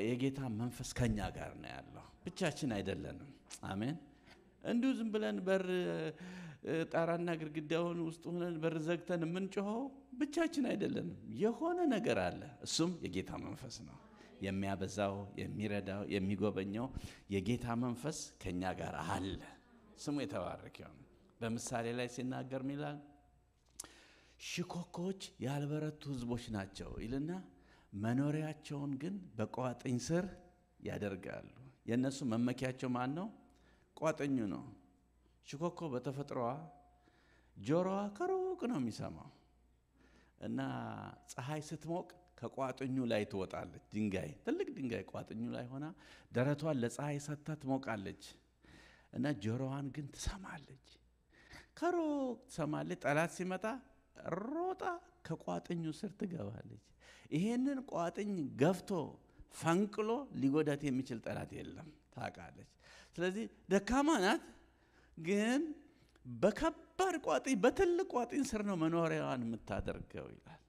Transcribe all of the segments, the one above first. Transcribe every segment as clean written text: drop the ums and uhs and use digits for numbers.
የጌታ መንፈስ ከኛ ጋር ነው ያለው ብቻችን አይደለንም አሜን እንዲሁ ዝም ብለን በር ጣራና ግድግዳውን ውስጥ ሆነን በር ዘግተን ምንጮኸው ብቻችን አይደለንም የሆነ ነገር አለ እሱም የጌታ መንፈስ ነው የሚያበዛው የሚረዳው የሚጎበኘው የጌታ መንፈስ ከኛ ጋር አለ ስሙ የተባረከ ይሁን በምሳሌ ላይ ሲናገር ሚላል ሽኮኮች ያልበረቱ ህዝቦች ናቸው ይልና መኖሪያቸውን ግን በቋጥኝ ስር ያደርጋሉ የነሱ መመኪያቸው ማን ነው ቋጥኙ ነው ሽኮኮ በተፈጥሮዋ ጆሮዋ ከሩቅ ነው የሚሰማው እና ፀሐይ ስትሞቅ ከቋጥኙ ላይ ትወጣለች ድንጋይ ትልቅ ድንጋይ ቋጥኙ ላይ ሆና ደረቷን ለፀሐይ ሰጥታ ትሞቃለች እና ጆሮዋን ግን ትሰማለች ከሩቅ ትሰማለች ጠላት ሲመጣ ሮጣ ከቋጥኙ ስር ትገባለች ይሄንን ቋጥኝ ገፍቶ ፈንቅሎ ሊጎዳት የሚችል ጠላት የለም ታውቃለች ስለዚህ ደካማ ናት ግን በከባድ ቋጥኝ በትልቅ ቋጥኝ ስር ነው መኖሪያዋን የምታደርገው ይላል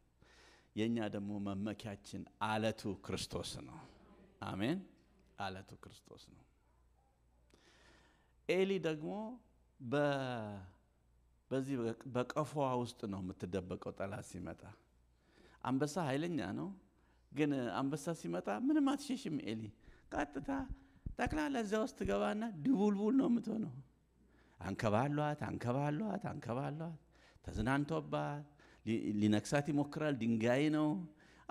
የኛ ደግሞ መመኪያችን አለቱ ክርስቶስ ነው አሜን አለቱ ክርስቶስ ነው ኤሊ ደግሞ በዚህ በቀፎዋ ውስጥ ነው የምትደበቀው ጠላት ሲመጣ አንበሳ ኃይለኛ ነው ግን አንበሳ ሲመጣ ምንም አትሸሽም ኤሊ ቀጥታ ተክላላ እዛ ውስጥ ገባና ድቡልቡል ነው የምትሆነው አንከባሏት ተዝናንቶባት ሊነክሳት ይሞክራል ድንጋይ ነው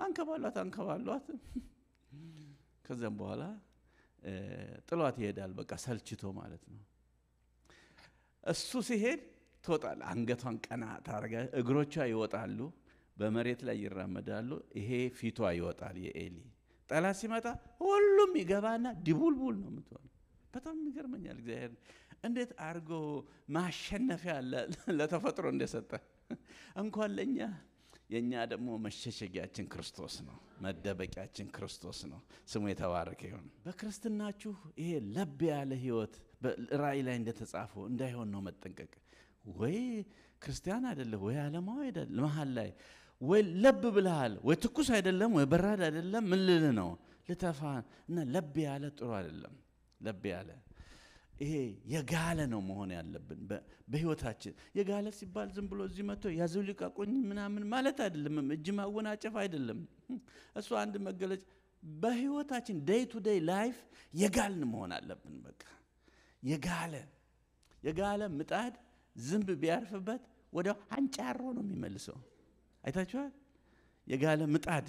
አንከባሏት ከዛም በኋላ ጥሏት ይሄዳል በቃ ሰልችቶ ማለት ነው እሱ ሲሄድ ተወጣለ አንገቷን ቀና ታረጋ እግሮቿ ይወጣሉ በመሬት ላይ ይራመዳሉ ይሄ ፊቷ ይወጣል የኤሊ ጠላት ሲመጣ ሁሉም ይገባና ድቡልቡል ነው የምትሆነው በጣም ይገርመኛል እግዚአብሔር እንዴት አርጎ ማሸነፊያ ለተፈጥሮ እንደሰጠ እንኳን ለኛ የኛ ደግሞ መሸሸጊያችን ክርስቶስ ነው መደበቂያችን ክርስቶስ ነው ስሙ የተባረከ ይሁን በክርስትናችሁ ይሄ ለብ ያለ ህይወት በራእይ ላይ እንደተጻፈው እንዳይሆን ነው መጠንቀቅ ወይ ክርስቲያን አይደለም ወይ ዓለማዊ አይደለም መሃል ላይ ወይ ለብ ብለሃል ወይ ትኩስ አይደለም ወይ በራድ አይደለም ምን ልል ነው ልተፋ እና ለብ ያለ ጥሩ አይደለም ለብ ያለ ይሄ የጋለ ነው መሆን ያለብን በህይወታችን የጋለ ሲባል ዝም ብሎ እዚህ መጥቶ ያዙልቃቁኝ ምናምን ማለት አይደለም እጅ ማወናጨፍ አይደለም እሱ አንድ መገለጫ በህይወታችን ዴይ ቱ ዴይ ላይፍ የጋልን መሆን አለብን በቃ የጋለ ምጣድ ዝንብ ቢያርፍበት ወዲያው አንጫሮ ነው የሚመልሰው አይታችኋል የጋለ ምጣድ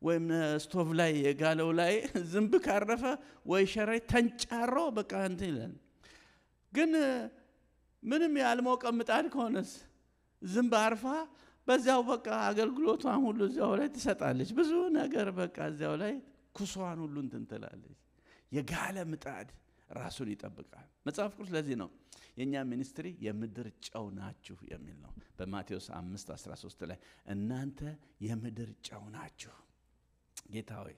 ወይም ስቶቭ ላይ የጋለው ላይ ዝንብ ካረፈ ወይ ሸረይ ተንጫሮ በቃ እንትን ይላል ግን ምንም ያልሞቀ ምጣድ ከሆነስ ዝንብ አርፋ በዛው በቃ አገልግሎቷን ሁሉ እዛው ላይ ትሰጣለች ብዙ ነገር በቃ እዛው ላይ ኩሷን ሁሉ እንትን ትላለች የጋለ ምጣድ ራሱን ይጠብቃል መጽሐፍ ቅዱስ ለዚህ ነው የኛ ሚኒስትሪ የምድር ጨው ናችሁ የሚል ነው በማቴዎስ 5:13 ላይ እናንተ የምድር ጨው ናችሁ ጌታ ሆይ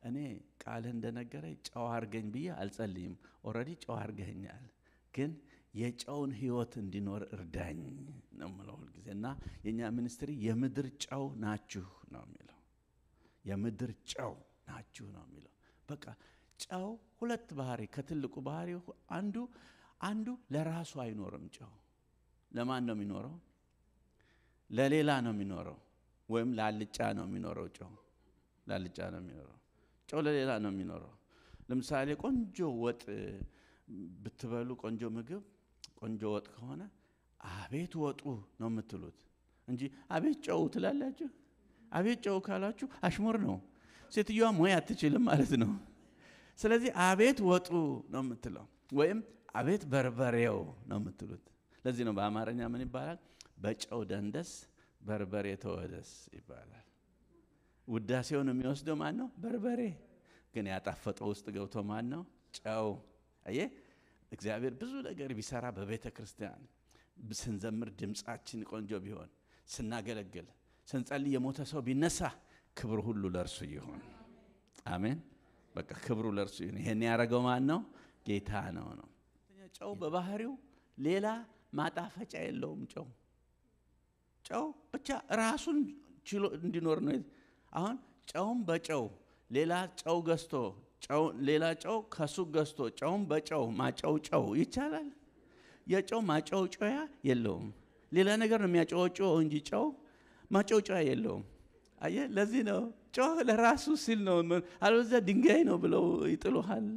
እኔ ቃል እንደነገረኝ ጨው አርገኝ ብዬ አልጸልይም ኦሬዲ ጨው አርገኛል ግን የጨውን ህይወት እንዲኖር እርዳኝ ነው ማለት ሁሉ ጊዜና የኛ ሚኒስትሪ የምድር ጨው ናችሁ ነው የሚለው የምድር ጨው ናችሁ ነው የሚለው በቃ ጨው ሁለት ባህሪ ከትልቁ ባህሪ አንዱ ለራሱ አይኖርም ጨው ለማን ነው የሚኖረው ለሌላ ነው የሚኖረው ወይም ላልጫ ነው የሚኖረው ጨው ላልጫ ነው የሚኖረው ጨው ለሌላ ነው የሚኖረው ለምሳሌ ቆንጆ ወጥ ብትበሉ ቆንጆ ምግብ ቆንጆ ወጥ ከሆነ አቤት ወጡ ነው የምትሉት እንጂ አቤት ጨው ትላላችሁ አቤት ጨው ካላችሁ አሽሙር ነው ሴትዮዋ ሞያ አትችልም ማለት ነው ስለዚህ አቤት ወጡ ነው የምትለው ወይም አቤት በርበሬው ነው የምትሉት ለዚህ ነው በአማርኛ ምን ይባላል በጨው ደንደስ በርበሬ ተወደስ ይባላል ውዳሴውን የሚወስደው ማን ነው በርበሬ ግን ያጣፈጠው ውስጥ ገብቶ ማን ነው ጨው አየ እግዚአብሔር ብዙ ነገር ቢሰራ በቤተ ክርስቲያን ስንዘምር ድምጻችን ቆንጆ ቢሆን ስናገለግል ስንጸልይ የሞተ ሰው ቢነሳ ክብር ሁሉ ለእርሱ ይሁን አሜን በቃ ክብሩ ለእርሱ ይሁን ይሄን ያረጋው ማን ነው ጌታ ነው ጨው በባህሪው ሌላ ማጣፈጫ የለውም ጨው ብቻ ራሱን ችሎ እንዲኖር ነው አሁን ጨውም በጨው ሌላ ጨው ገዝቶ ሌላ ጨው ከሱቅ ገዝቶ ጨውን በጨው ማጨውጨው ይቻላል? የጨው ማጨውጨያ የለውም። ሌላ ነገር ነው የሚያጨውጨው እንጂ ጨው ማጨውጨያ የለውም። አየህ፣ ለዚህ ነው ጨው ለራሱ ሲል ነው፣ አለበለዚያ ድንጋይ ነው ብለው ይጥሉሃል።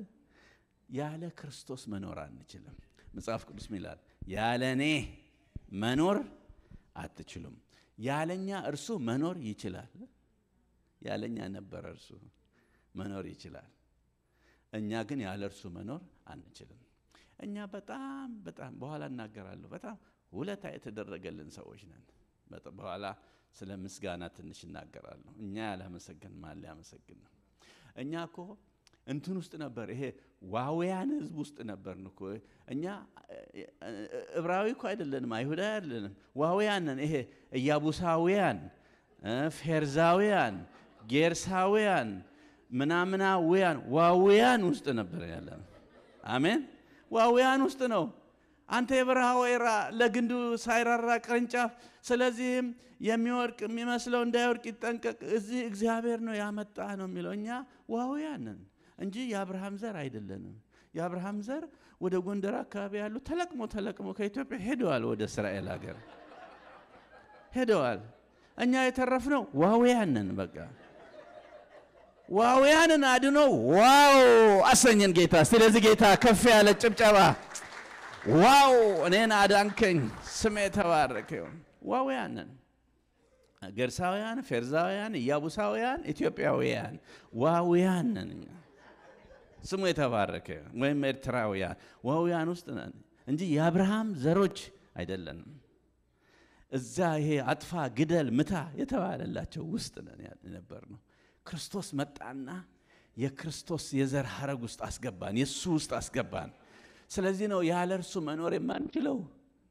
ያለ ክርስቶስ መኖር አንችልም። መጽሐፍ ቅዱስ ይላል ያለ እኔ መኖር አትችሉም። ያለኛ እርሱ መኖር ይችላል። ያለኛ ነበር እርሱ መኖር ይችላል። እኛ ግን ያለ እርሱ መኖር አንችልም። እኛ በጣም በኋላ እናገራለሁ፣ በጣም ውለታ የተደረገልን ሰዎች ነን። በኋላ ስለ ምስጋና ትንሽ እናገራለሁ። እኛ ያላመሰገን ማን ሊያመሰግን ነው? እኛ እኮ እንትን ውስጥ ነበር፣ ይሄ ዋውያን ህዝብ ውስጥ ነበርን እኮ እኛ። ዕብራዊ እኮ አይደለንም፣ አይሁዳዊ አይደለንም፣ ዋውያን ነን። ይሄ ኢያቡሳውያን፣ ፌርዛውያን፣ ጌርሳውያን፣ ምናምናውያን ዋውያን ውስጥ ነበር ያለን። አሜን። ዋውያን ውስጥ ነው። አንተ የበረሃ ወይራ ለግንዱ ሳይራራ ቅርንጫፍ፣ ስለዚህም የሚወርቅ የሚመስለው እንዳይወርቅ ይጠንቀቅ፣ እዚህ እግዚአብሔር ነው ያመጣ ነው የሚለው። እኛ ዋውያን ነን እንጂ የአብርሃም ዘር አይደለንም። የአብርሃም ዘር ወደ ጎንደር አካባቢ ያሉ ተለቅሞ ከኢትዮጵያ ሄደዋል፣ ወደ እስራኤል ሀገር ሄደዋል። እኛ የተረፍነው ዋውያን ነን። በቃ ዋውያንን አድኖ ዋው አሰኘን ጌታ። ስለዚህ ጌታ ከፍ ያለ ጭብጨባ። ዋው እኔን አዳንከኝ፣ ስሜ ተባረከ ይሁን። ዋውያን ነን። ገርሳውያን፣ ፌርዛውያን፣ ኢያቡሳውያን፣ ኢትዮጵያውያን ዋውያን ነን እኛ። ስሙ የተባረከ። ወይም ኤርትራውያን ዋውያን ውስጥ ነን እንጂ የአብርሃም ዘሮች አይደለንም። እዛ ይሄ አጥፋ ግደል ምታ የተባለላቸው ውስጥ ነን የነበርነው። ክርስቶስ መጣና የክርስቶስ የዘር ሐረግ ውስጥ አስገባን፣ የሱ ውስጥ አስገባን። ስለዚህ ነው ያለ እርሱ መኖር የማንችለው።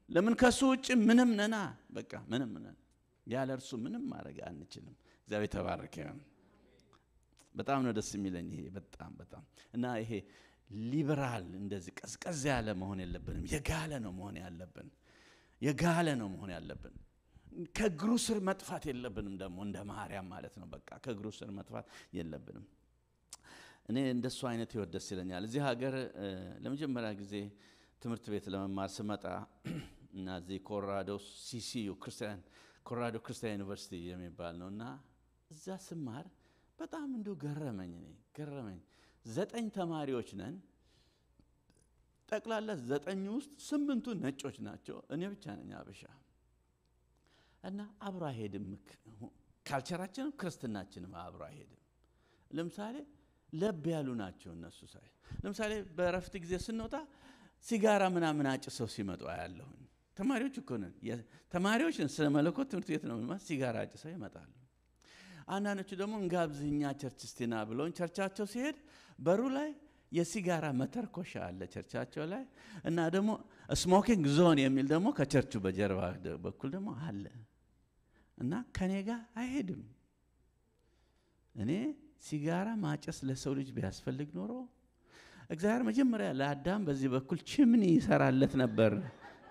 ለምን? ከሱ ውጭ ምንም ነና፣ በቃ ምንም ነን። ያለ እርሱ ምንም ማድረግ አንችልም። እግዚአብሔር ተባረከ። በጣም ነው ደስ የሚለኝ ይሄ በጣም እና ይሄ ሊበራል እንደዚህ ቀዝቀዝ ያለ መሆን የለብንም። የጋለ ነው መሆን ያለብን። የጋለ ነው መሆን ያለብን። ከእግሩ ስር መጥፋት የለብንም። ደግሞ እንደ ማርያም ማለት ነው። በቃ ከእግሩ ስር መጥፋት የለብንም። እኔ እንደሱ አይነት ህይወት ደስ ይለኛል። እዚህ ሀገር ለመጀመሪያ ጊዜ ትምህርት ቤት ለመማር ስመጣ እና እዚህ ኮሎራዶ ክርስቲያን ዩኒቨርሲቲ የሚባል ነው እና እዛ ስማር በጣም እንደው ገረመኝ። 9 ተማሪዎች ነን ጠቅላላ። 9 ውስጥ 8ቱ ነጮች ናቸው፣ እኔ ብቻ ነኝ አበሻ። እና አብሮ አይሄድም። ካልቸራችንም ክርስትናችንም አብሮ አይሄድም። ለምሳሌ ለብ ያሉ ናቸው እነሱ። ለምሳሌ በረፍት ጊዜ ስንወጣ ሲጋራ ምናምን አጭሰው ሲመጡ አያለሁኝ። ተማሪዎች እኮ ነን፣ ተማሪዎችን ስለ መለኮት ትምህርት ቤት ነው ማለት ሲጋራ አጭሰው ይመጣሉ። አንዳንዶቹ ደግሞ እንጋብዝኛ ቸርች ስቲና ብለውን ቸርቻቸው ሲሄድ በሩ ላይ የሲጋራ መተርኮሻ አለ ቸርቻቸው ላይ እና ደግሞ ስሞኪንግ ዞን የሚል ደግሞ ከቸርቹ በጀርባ በኩል ደግሞ አለ እና ከኔ ጋር አይሄድም። እኔ ሲጋራ ማጨስ ለሰው ልጅ ቢያስፈልግ ኖሮ እግዚአብሔር መጀመሪያ ለአዳም በዚህ በኩል ችምኒ ይሰራለት ነበር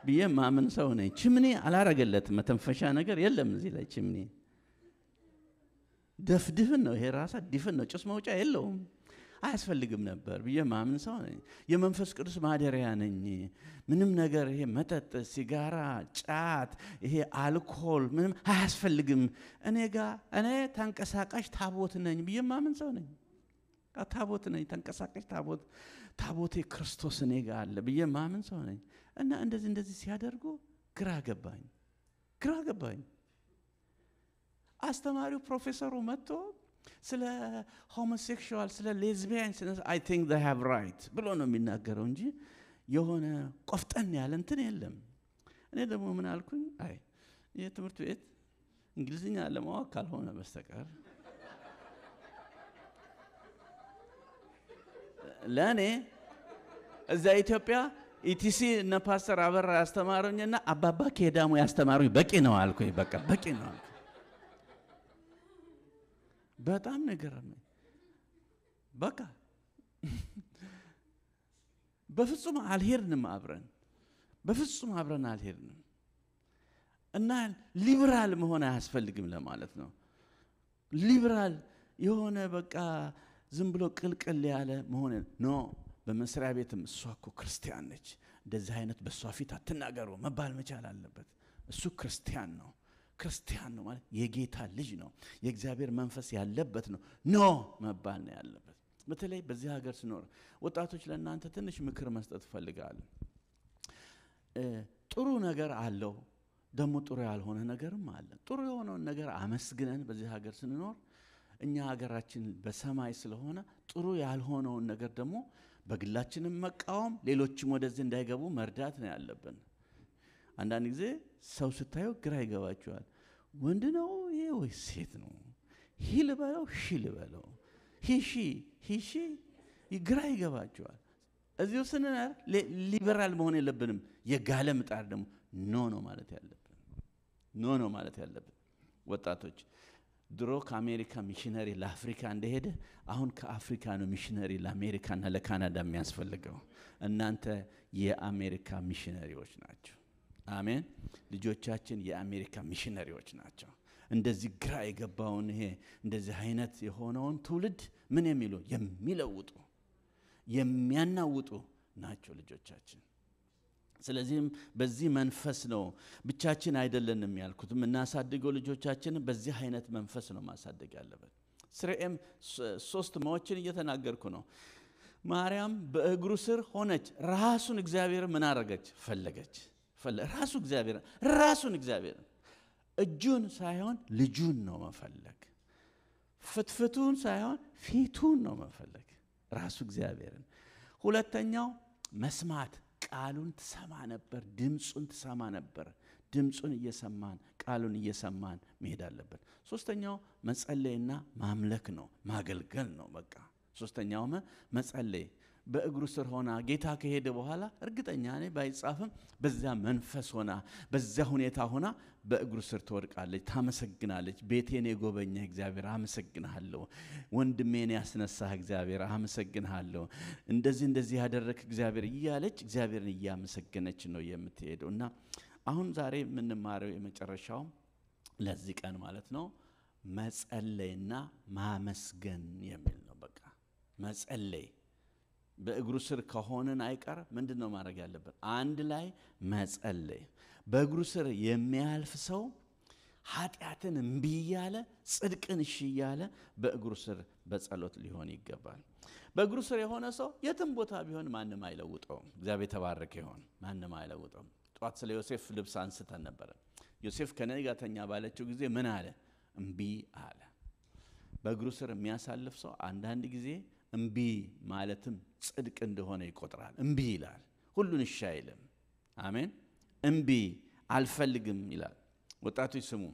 ብዬ ማምን ሰው ነኝ። ችምኒ አላረገለትም። መተንፈሻ ነገር የለም እዚህ ላይ ችምኒ። ድፍን ነው ይሄ ራሳ ድፍን ነው፣ ጭስ መውጫ የለውም። አያስፈልግም ነበር ብዬ ማምን ሰው ነኝ። የመንፈስ ቅዱስ ማደሪያ ነኝ። ምንም ነገር ይሄ መጠጥ፣ ሲጋራ፣ ጫት፣ ይሄ አልኮል ምንም አያስፈልግም። እኔ ተንቀሳቃሽ ታቦት ነኝ ብዬ ማምን ሰው ነኝ። ታቦት ነኝ፣ ተንቀሳቃሽ ታቦቴ ክርስቶስ እኔ ጋር አለ ብዬ ማምን ሰው ነኝ። እና እንደዚህ ሲያደርጉ ግራ ገባኝ። አስተማሪው ፕሮፌሰሩ መጥቶ ስለ ሆሞሴክሹዋል ስለ ሌዝቢያን I think they have right ብሎ ነው የሚናገረው እንጂ የሆነ ቆፍጠን ያለ እንትን የለም። እኔ ደግሞ ምን አልኩኝ? አይ የትምህርት ቤት እንግሊዝኛ ለማወቅ ካልሆነ በስተቀር ለኔ እዛ ኢትዮጵያ ኢቲሲ እነ ፓስተር አበራ ያስተማሩኝና አባባ ከዳሙ ያስተማሩኝ በቂ ነው አልኩኝ። በቃ በቂ ነው አልኩኝ። በጣም ነገረመኝ። በቃ በፍጹም አልሄድንም አብረን እና ሊበራል መሆን አያስፈልግም ለማለት ነው። ሊበራል የሆነ በቃ ዝም ብሎ ቅልቅል ያለ መሆን ኖ በመስሪያ ቤትም እሷ እኮ ክርስቲያን ነች እንደዚህ አይነት በሷ ፊት አትናገሩ መባል መቻል አለበት እሱ ክርስቲያን ነው ማለት የጌታ ልጅ ነው የእግዚአብሔር መንፈስ ያለበት ነው ኖ መባል ነው ያለበት በተለይ በዚህ ሀገር ስኖር ወጣቶች ለእናንተ ትንሽ ምክር መስጠት ፈልጋለሁ ጥሩ ነገር አለው ደግሞ ጥሩ ያልሆነ ነገርም አለ ጥሩ የሆነውን ነገር አመስግነን በዚህ ሀገር ስንኖር እኛ ሀገራችን በሰማይ ስለሆነ ጥሩ ያልሆነውን ነገር ደግሞ በግላችንም መቃወም ሌሎችም ወደዚህ እንዳይገቡ መርዳት ነው ያለብን አንዳንድ ጊዜ ሰው ስታዩ ግራ ይገባቸዋል ወንድ ነው ይሄ ወይ ሴት ነው ሂል በለው ሂሺ ግራ ይገባቸዋል እዚሁ ስንናር ሊበራል መሆን የለብንም የጋለ ምጣድ ደግሞ ኖ ማለት ያለብን ወጣቶች ድሮ ከአሜሪካ ሚሽነሪ ለአፍሪካ እንደሄደ አሁን ከአፍሪካ ነው ሚሽነሪ ለአሜሪካና ለካናዳ የሚያስፈልገው እናንተ የአሜሪካ ሚሽነሪዎች ናቸው አሜን ልጆቻችን የአሜሪካ ሚሽነሪዎች ናቸው እንደዚህ ግራ የገባውን ይሄ እንደዚህ አይነት የሆነውን ትውልድ ምን የሚለውጡ የሚያናውጡ ናቸው ልጆቻችን ስለዚህም በዚህ መንፈስ ነው ብቻችን አይደለንም ያልኩትም እናሳድገው ልጆቻችን በዚህ አይነት መንፈስ ነው ማሳደግ ያለበት ስርኤም 3 ማዎችን እየተናገርኩ ነው ማርያም በእግሩ ስር ሆነች ራሱን እግዚአብሔር ምን አረገች ፈለገች ራሱን እግዚአብሔር እጁን ሳይሆን ልጁን ነው መፈለግ ፍትፍቱን ሳይሆን ፊቱን ነው መፈለግ ራሱ እግዚአብሔርን ሁለተኛው መስማት ቃሉን ትሰማ ነበር ድምጹን ትሰማ ነበር ድምጹን እየሰማን ቃሉን እየሰማን መሄድ አለበት ሶስተኛው መጸለይና ማምለክ ነው ማገልገል ነው በቃ ሶስተኛው መጸለይ በእግሩ ስር ሆና ጌታ ከሄደ በኋላ እርግጠኛ ነኝ ባይጻፍም በዛ መንፈስ ሆና በዛ ሁኔታ ሆና በእግሩ ስር ትወድቃለች ታመሰግናለች ቤቴን የጎበኘ እግዚአብሔር አመሰግናለሁ ወንድሜን ያስነሳህ እግዚአብሔር አመሰግናለሁ እንደዚህ ያደረክ እግዚአብሔር እያለች እግዚአብሔርን እያመሰገነች ነው የምትሄደውና አሁን ዛሬ የምንማረው የመጨረሻው ለዚህ ቀን ማለት ነው መጸለይና ማመስገን የሚል ነው በቃ መጸለይ በእግሩ ስር ከሆነን አይቀር ምንድነው ማድረግ ያለበት አንድ ላይ መጸለይ በእግሩ ስር የሚያልፍ ሰው ኃጢያትን እምቢ ያለ ጽድቅን እሺ ያለ በእግሩ ስር በጸሎት ሊሆን ይገባል በእግሩ ስር የሆነ ሰው የትም ቦታ ቢሆን ማንንም አይለውጠውም እግዚአብሔር ተባረከ ይሁን ማንንም አይለውጠውም ጧት ስለ ዮሴፍ ልብስ አንስተን ነበር ዮሴፍ ከኔ ጋር ተኛ ባለችው ጊዜ ምን አለ እምቢ አለ በእግሩ ስር የሚያሳልፍ ሰው አንዳንድ ጊዜ እምቢ ማለትም ጽድቅ እንደሆነ ይቆጥራል እምቢ ይላል ሁሉን እሺ አይልም አሜን እምቢ አልፈልግም ይላል ወጣቶች ስሙ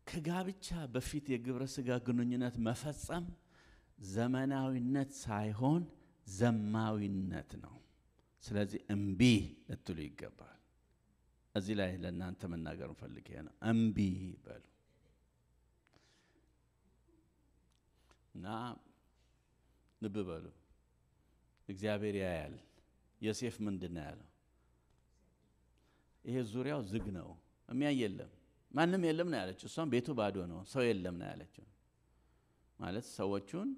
ከጋብቻ በፊት የግብረ ስጋ ግንኙነት መፈጸም ዘመናዊነት ሳይሆን ዘማዊነት ነው ስለዚህ እምቢ ልትሉ ይገባል እዚህ ላይ ለእናንተ መናገር ፈልጌ ነው እምቢ በሉ እና ልብ በሉ እግዚአብሔር ያያል ዮሴፍ ምንድነው ያለው ይሄ ዙሪያው ዝግ ነው የሚያይ የለም ማንም የለም ነው ያለችው እሷም ቤቱ ባዶ ነው ሰው የለም ነው ያለችው ማለት ሰዎቹን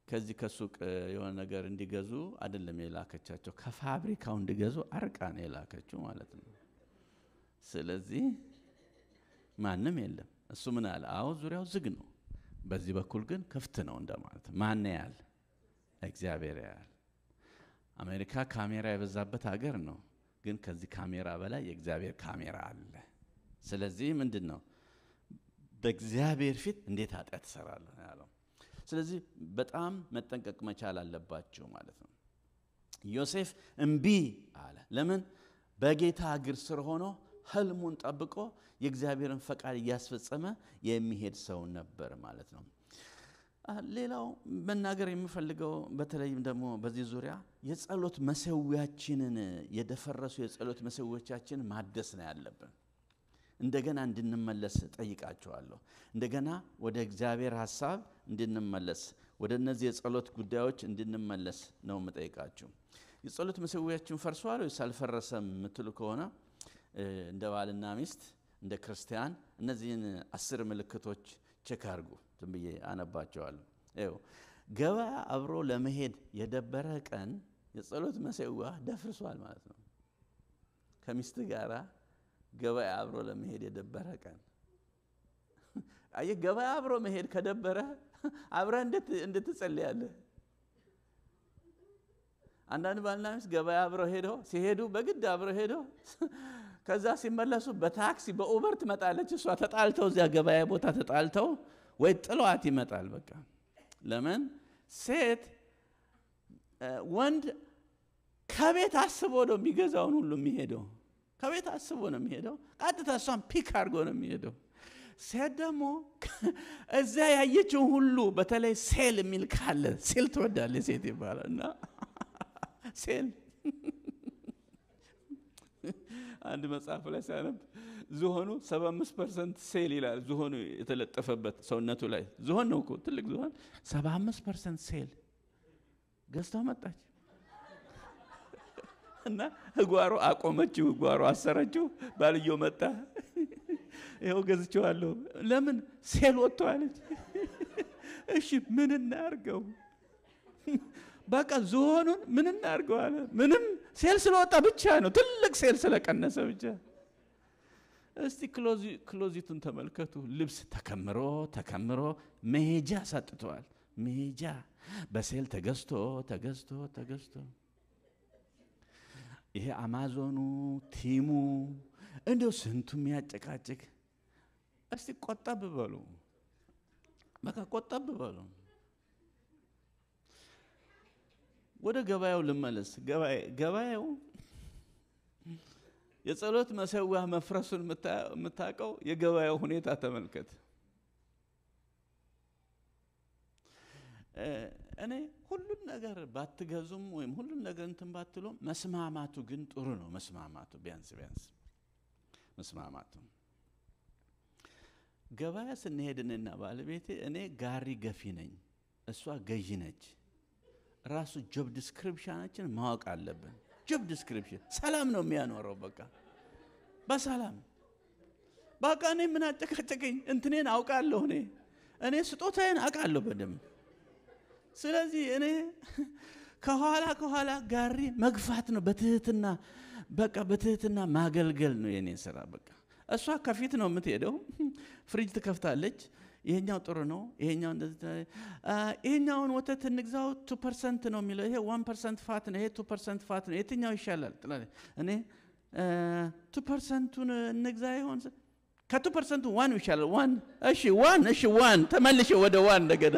ከዚህ ከሱቅ የሆነ ነገር እንዲገዙ አይደለም የላከቻቸው ከፋብሪካው እንዲገዙ አርቃ ነው የላከችው ማለት ነው ስለዚህ ማንም የለም እሱ ምን አለ አዎ ዙሪያው ዝግ ነው በዚህ በኩል ግን ክፍት ነው እንደማለት ማን ያያል እግዚአብሔር ያያል አሜሪካ ካሜራ የበዛበት ሀገር ነው ግን ከዚህ ካሜራ በላይ የእግዚአብሔር ካሜራ አለ ስለዚህ ምንድነው በእግዚአብሔር ፊት እንዴት ኃጢአት ተሰራለህ ያለው ስለዚህ በጣም መጠንቀቅ መቻል አለባችሁ ማለት ነው ዮሴፍ እምቢ አለ ለምን በጌታ እግር ስር ሆኖ ህልሙን ጠብቆ የእግዚአብሔርን ፈቃድ ያስፈጸመ የሚሄድ ሰው ነበር ማለት ነው ሌላው መናገር የምፈልገው በተለይም ደግሞ በዚህ ዙሪያ የጸሎት መሰዊያችንን የደፈረሱ የጸሎት መሰዊያችን ማደስ ነው ያለብን እንደገና እንድንመለስ ጠይቃቸዋለሁ እንደገና ወደ እግዚአብሔር ሐሳብ እንድንመለስ ወደ እነዚህ የጸሎት ጉዳዮች እንድንመለስ ነው መጠይቃችሁ የጸሎት መሰዊያችን ፈርሷል ወይ ሳልፈረሰም ምትሉ ከሆነ እንደ ባልና ሚስት እንደ ክርስቲያን እነዚህን 10 ምልክቶች ቼክ አድርጉ። ዝም ብዬ አነባቸዋለሁ። ይኸው ገበያ አብሮ ለመሄድ የደበረ ቀን የጸሎት መሰዊያ ደፍርሷል ማለት ነው። ከሚስት ጋራ ገበያ አብሮ ለመሄድ የደበረ ቀን አየህ፣ ገበያ አብሮ መሄድ ከደበረ አብረህ እንድትጸልያለህ። አንዳንድ ባልና ሚስት ገበያ አብረው ሄደው ሲሄዱ በግድ አብረው ሄደው ከዛ ሲመለሱ በታክሲ በኡበር ትመጣለች እሷ። ተጣልተው እዚያ ገበያ ቦታ ተጣልተው ወይ ጥሏት ይመጣል። በቃ ለምን ሴት ወንድ ከቤት አስቦ ነው የሚገዛውን ሁሉ የሚሄደው። ከቤት አስቦ ነው የሚሄደው። ቀጥታ እሷን ፒክ አድርጎ ነው የሚሄደው። ሴት ደግሞ እዚያ ያየችውን ሁሉ በተለይ ሴል የሚል ካለ ሴል ትወዳለች ሴት ይባላልና ሴል አንድ መጽሐፍ ላይ ሳነብ ዝሆኑ 75% ሴል ይላል። ዝሆኑ የተለጠፈበት ሰውነቱ ላይ ዝሆን ነው እኮ ትልቅ ዝሆን 75% ሴል ገዝተው መጣች እና ህጓሮ አቆመችው፣ ህጓሮ አሰረችው። ባልየው መጣ፣ ይኸው ገዝቼዋለሁ። ለምን ሴል ወጥቷለች? እሺ ምን እናርገው? በቃ ዝሆኑን ምን እናርገው አለ። ምንም ሴል ስለወጣ ብቻ ነው፣ ትልቅ ሴል ስለቀነሰ ብቻ። እስቲ ክሎዚቱን ተመልከቱ። ልብስ ተከምሮ መሄጃ ሰጥቷል። መሄጃ በሴል ተገዝቶ ይሄ አማዞኑ ቲሙ እንደው ስንቱ የሚያጨቃጭቅ። እስቲ ቆጠብ በሉ፣ በቃ ቆጠብ በሉ። ወደ ገበያው ልመለስ። ገበያው የጸሎት መሰዊያ መፍረሱን የምታውቀው የገበያው ሁኔታ ተመልከት። እኔ ሁሉን ነገር ባትገዙም ወይም ሁሉን ነገር እንትን ባትሉም መስማማቱ ግን ጥሩ ነው። መስማማቱ ቢያንስ መስማማቱ። ገበያ ስንሄድና ባለቤቴ እኔ ጋሪ ገፊ ነኝ፣ እሷ ገዢ ነች። ራሱ ጆብ ዲስክሪፕሽናችን ማወቅ አለብን። ጆብ ዲስክሪፕሽን ሰላም ነው የሚያኖረው። በቃ በሰላም በቃ እኔ ምን አጨቃጨቀኝ? እንትኔን አውቃለሁ። እኔ ስጦታዬን አውቃለሁ በደንብ። ስለዚህ እኔ ከኋላ ጋሪ መግፋት ነው በትህትና። በቃ በትህትና ማገልገል ነው የኔ ስራ። በቃ እሷ ከፊት ነው የምትሄደው። ፍሪጅ ትከፍታለች። ይሄኛው ጥሩ ነው፣ ይሄኛው እንደዚህ፣ ይሄኛውን ወተት እንግዛው 2% ነው የሚለው፣ ይሄ 1% ፋት ነው፣ ይሄ 2% ፋት ነው፣ የትኛው ይሻላል ትላለች። እኔ 2%ቱን እንግዛ ይሆን? ከ2% 1 ይሻላል። 1 እሺ 1 ተመልሼ ወደ 1 እንደገና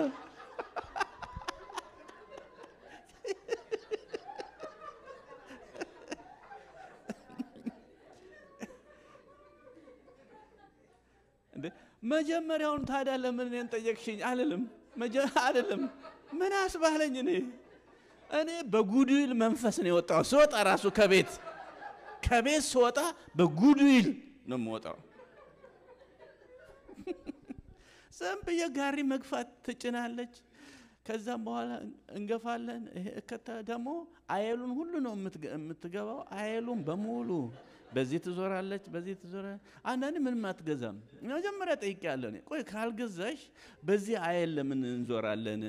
መጀመሪያውን ታዲያ ለምን እኔን ጠየቅሽኝ አልልም። አይደለም ምን አስባለኝ? እኔ በጉድዊል መንፈስ ነው የወጣው። ስወጣ ራሱ ከቤት ስወጣ በጉድዊል ነው የምወጣው። ዝም ብዬ ጋሪ መግፋት ትጭናለች። ከዛም በኋላ እንገፋለን። ደግሞ አየሉን ሁሉ ነው የምትገባው። አየሉን በሙሉ በዚህ ትዞራለች፣ በዚህ ትዞራለች። አንዳንዴ ምንም አትገዛም። መጀመሪያ ጠይቄያለሁ። ቆይ ካልገዛሽ በዚህ አየል ለምን እንዞራለን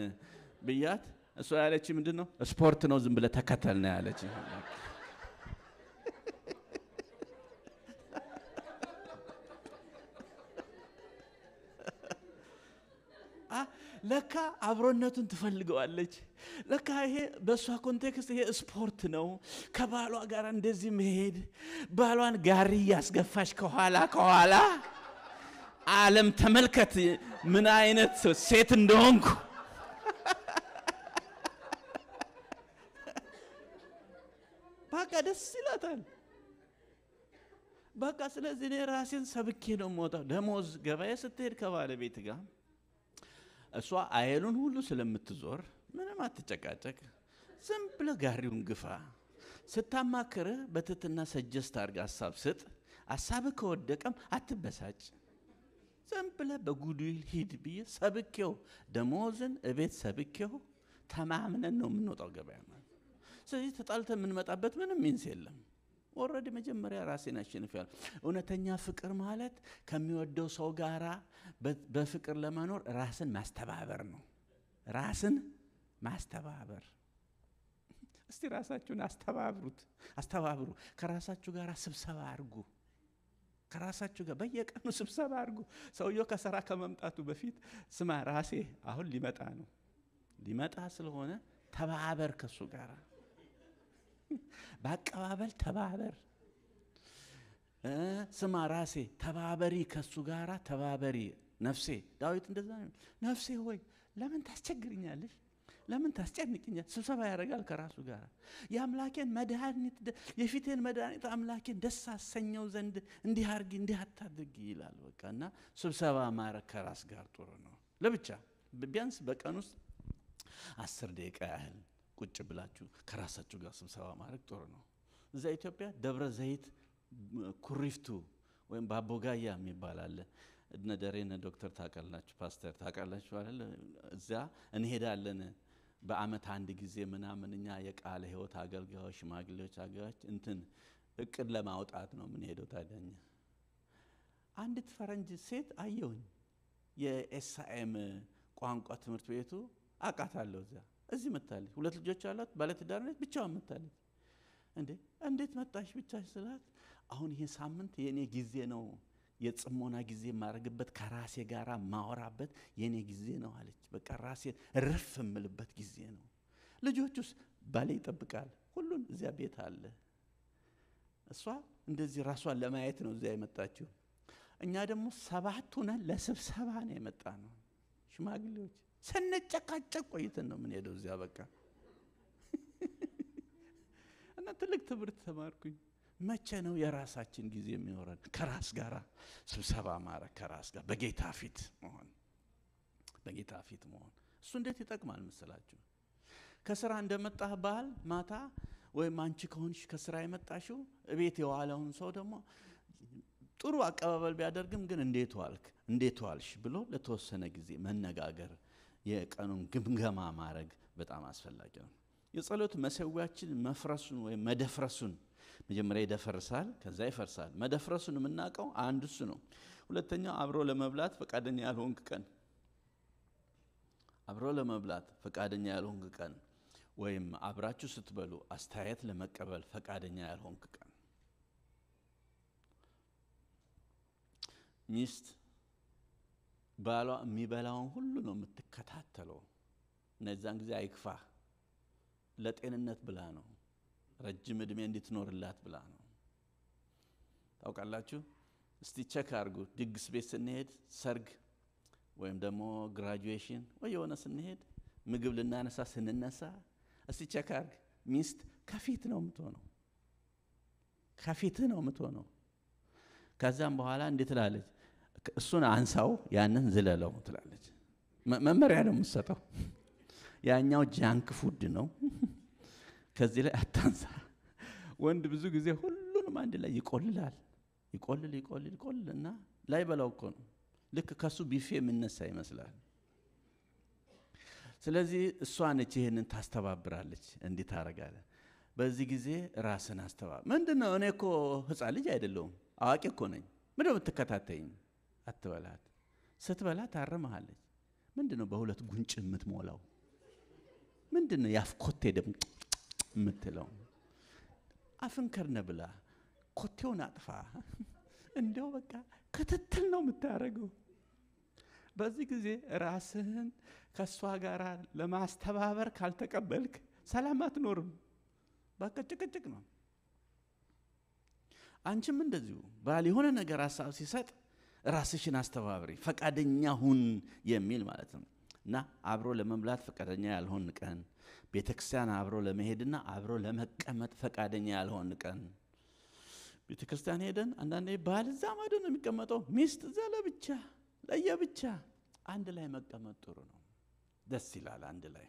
ብያት፣ እሷ ያለች ምንድነው? ስፖርት ነው፣ ዝም ብለህ ተከተል ነው ያለች። ለካ አብሮነቱን ትፈልገዋለች። ለካ ይሄ በሷ ኮንቴክስት ይሄ ስፖርት ነው። ከባሏ ጋር እንደዚህ መሄድ፣ ባሏን ጋሪ ያስገፋሽ ከኋላ ዓለም ተመልከት ምን አይነት ሴት እንደሆንኩ። በቃ ደስ ይላታል። በቃ ስለዚህ እኔ ራሴን ሰብኬ ነው የምወጣው። ደሞዝ ገበያ ስትሄድ ከባለቤት ጋር እሷ አየሉን ሁሉ ስለምትዞር ምንም አትጨቃጨቅ። ዝም ብለህ ጋሪውን ግፋ። ስታማክርህ በትህትና ሰጀስት አድርገህ ሀሳብ ስጥ። ሀሳብህ ከወደቀም አትበሳጭ። ዝም ብለህ በጉድዊል ሂድ ብዬ ሰብኬው፣ ደሞዝን እቤት ሰብኬው ተማምነን ነው የምንወጣው ገበያ ማለት። ስለዚህ ተጣልተን የምንመጣበት ምንም ሚንስ የለም። ኦልሬዲ መጀመሪያ ራሴን አሸንፌያለሁ። እውነተኛ ፍቅር ማለት ከሚወደው ሰው ጋራ በፍቅር ለመኖር ራስን ማስተባበር ነው። ራስን ማስተባበር። እስቲ ራሳችሁን አስተባብሩ። ከራሳችሁ ጋር ስብሰባ አድርጉ። ከራሳችሁ ጋር በየቀኑ ስብሰባ አድርጉ። ሰውየው ከሥራ ከመምጣቱ በፊት ስማ ራሴ አሁን ሊመጣ ስለሆነ ተባበር ከሱ ጋር። በአቀባበል ተባበር። ስማ ራሴ ተባበሪ ከሱ ጋር ተባበሪ። ነፍሴ ዳዊት እንደዛ ነው። ነፍሴ ሆይ ለምን ታስቸግሪኛለሽ? ለምን ታስጨንቅኛለሽ? ስብሰባ ያደርጋል ከራሱ ጋር። የአምላኬን መድኃኒት የፊቴን መድኃኒት አምላኬን ደስ አሰኘው ዘንድ እንዲህ አድርጊ እንዲህ አታድርጊ ይላል። በቃና ስብሰባ ማድረግ ከራስ ጋር ጥሩ ነው። ለብቻ ቢያንስ በቀን ውስጥ 10 ደቂቃ ያህል ቁጭ ብላችሁ ከራሳችሁ ጋር ስብሰባ ማድረግ ጥሩ ነው። እዛ ኢትዮጵያ ደብረ ዘይት ኩሪፍቱ ወይም ባቦጋያ የሚባል አለ። እነ ደሬነ ዶክተር ታውቃላችሁ፣ ፓስተር ታውቃላችሁ አይደል? እዛ እንሄዳለን በአመት አንድ ጊዜ ምናምን እኛ የቃለ ሕይወት አገልጋዮች ሽማግሌዎች አገልጋዮች እቅድ ለማውጣት ነው ምን ሄደው። ታዲያኛ አንዲት ፈረንጅ ሴት አየሁኝ። የኤስአኤም ቋንቋ ትምህርት ቤቱ አቃታለሁ። እዚህ መጣለች። 2 ልጆች አሏት፣ ባለትዳር ነች፣ ብቻዋን መጣለች። እንዴት መጣሽ ብቻሽ ስላት አሁን ይሄ ሳምንት የኔ ጊዜ ነው፣ የጽሞና ጊዜ ማረግበት ከራሴ ጋራ ማወራበት የኔ ጊዜ ነው አለች። በቃ ራሴ ረፍ ምልበት ጊዜ ነው። ልጆቹስ ባለ ይጠብቃል፣ ሁሉን እዚያ ቤት አለ። እሷ እንደዚህ ራሷን ለማየት ነው እዚያ የመጣችው። እኛ ደግሞ 7 ሆነን ለስብሰባ ነው የመጣነው። ሽማግሌዎች ሰነጨቃጨቅ ቆይተን ነው ምን ሄደው እዚያ በቃ እና ትልቅ ትምህርት ተማርኩኝ። መቼ ነው የራሳችን ጊዜ የሚኖረን? ከራስ ጋራ ስብሰባ ማድረግ፣ ከራስ ጋር በጌታ ፊት መሆን። እሱ እንዴት ይጠቅማል መሰላችሁ? ከስራ እንደመጣህ ባል ማታ ወይም አንቺ ከሆንሽ ከስራ የመጣሽው እቤት የዋለውን ሰው ደግሞ ጥሩ አቀባበል ቢያደርግም ግን እንዴት ዋልሽ ብሎ ለተወሰነ ጊዜ መነጋገር፣ የቀኑን ግምገማ ማድረግ በጣም አስፈላጊ ነው። የጸሎት መሰዊያችን መፍረሱን ወይም መደፍረሱን መጀመሪያ ይደፈርሳል፣ ከዛ ይፈርሳል። መደፍረሱን የምናውቀው አንዱ እሱ ነው። ሁለተኛው አብሮ ለመብላት ፈቃደኛ ያልሆንክ ቀን ወይም አብራችሁ ስትበሉ አስተያየት ለመቀበል ፈቃደኛ ያልሆንክ ቀን። ሚስት ባሏ የሚበላውን ሁሉ ነው የምትከታተለው። እነዛን ጊዜ አይክፋ፣ ለጤንነት ብላ ነው፣ ረጅም እድሜ እንድትኖርላት ብላ ነው። ታውቃላችሁ? እስቲ ቼክ አድርጉ። ድግስ ቤት ስንሄድ፣ ሰርግ ወይም ደግሞ ግራጁዌሽን ወይ የሆነ ስንሄድ ምግብ ልናነሳ ስንነሳ እስቲ ቼክ አድርግ። ሚስት ከፊት ነው የምትሆነው። ከዛም በኋላ እንዴት ትላለች? እሱን አንሳው ያንን ዝለለው ትላለች። መመሪያ ነው የምትሰጠው። ያኛው ጃንክ ፉድ ነው፣ ከዚህ ላይ አታንሳ። ወንድ ብዙ ጊዜ ሁሉንም አንድ ላይ ይቆልላል እና ላይ በላው እኮ ነው። ልክ ከሱ ቢፌ የምነሳ ይመስላል። ስለዚህ እሷ ነች ይሄንን ታስተባብራለች። እንዴት ታረጋለህ? በዚህ ጊዜ ራስን አስተባብር። ምንድነው? እኔ እኮ ህፃን ልጅ አይደለሁም፣ አዋቂ እኮ ነኝ። ምንድነው የምትከታተይኝ? አትበላት። ስትበላ ታርመሃለች። ምንድነው በሁለት ጉንጭ የምትሞላው? ምንድነው ያፍኮቴ ደም የምትለው? አፍን ከርነ ብላ ኮቴውን አጥፋ። እንደው በቃ ክትትል ነው የምታረገው። በዚህ ጊዜ ራስህን ከሷ ጋር ለማስተባበር ካልተቀበልክ ሰላም አትኖርም። በቃ ጭቅጭቅ ነው። አንቺም እንደዚሁ ባል የሆነ ነገር ሐሳብ ሲሰጥ ራስሽን አስተባብሪ፣ ፈቃደኛ ሁን የሚል ማለት ነው። እና አብሮ ለመብላት ፈቃደኛ ያልሆን ቀን፣ ቤተክርስቲያን አብሮ ለመሄድና አብሮ ለመቀመጥ ፈቃደኛ ያልሆን ቀን። ቤተክርስቲያን ሄደን አንዳንዴ ባል እዛ ማዶ ነው የሚቀመጠው፣ ሚስት እዛ ለየብቻ። አንድ ላይ መቀመጥ ጥሩ ነው፣ ደስ ይላል። አንድ ላይ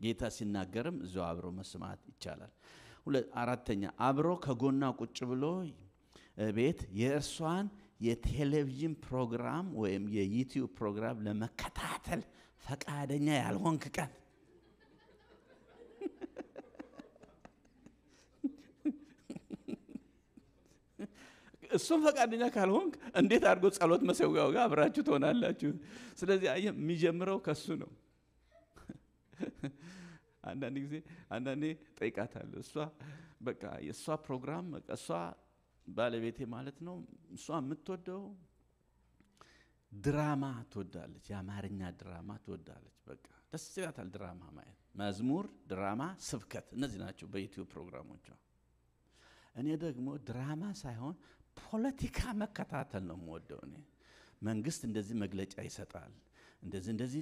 ጌታ ሲናገርም እዛው አብሮ መስማት ይቻላል። አራተኛ አብሮ ከጎና ቁጭ ብሎ ቤት የእርሷን የቴሌቪዥን ፕሮግራም ወይም የዩቲዩብ ፕሮግራም ለመከታተል ፈቃደኛ ያልሆንክ ቀን። እሱም ፈቃደኛ ካልሆንክ እንዴት አድርጎ ጸሎት መሰዊያው ጋር አብራችሁ ትሆናላችሁ? ስለዚህ የሚጀምረው ከሱ ነው። አንዳንዴ ጠይቃታለሁ። እሷ በቃ የእሷ ፕሮግራም እሷ ባለቤቴ ማለት ነው። እሷ የምትወደው ድራማ ትወዳለች፣ የአማርኛ ድራማ ትወዳለች። በቃ ደስ ይላታል ድራማ ማየት፣ መዝሙር፣ ድራማ፣ ስብከት፣ እነዚህ ናቸው በዩቲዩብ ፕሮግራሞቿ። እኔ ደግሞ ድራማ ሳይሆን ፖለቲካ መከታተል ነው የምወደው። እኔ መንግስት እንደዚህ መግለጫ ይሰጣል፣ እንደዚህ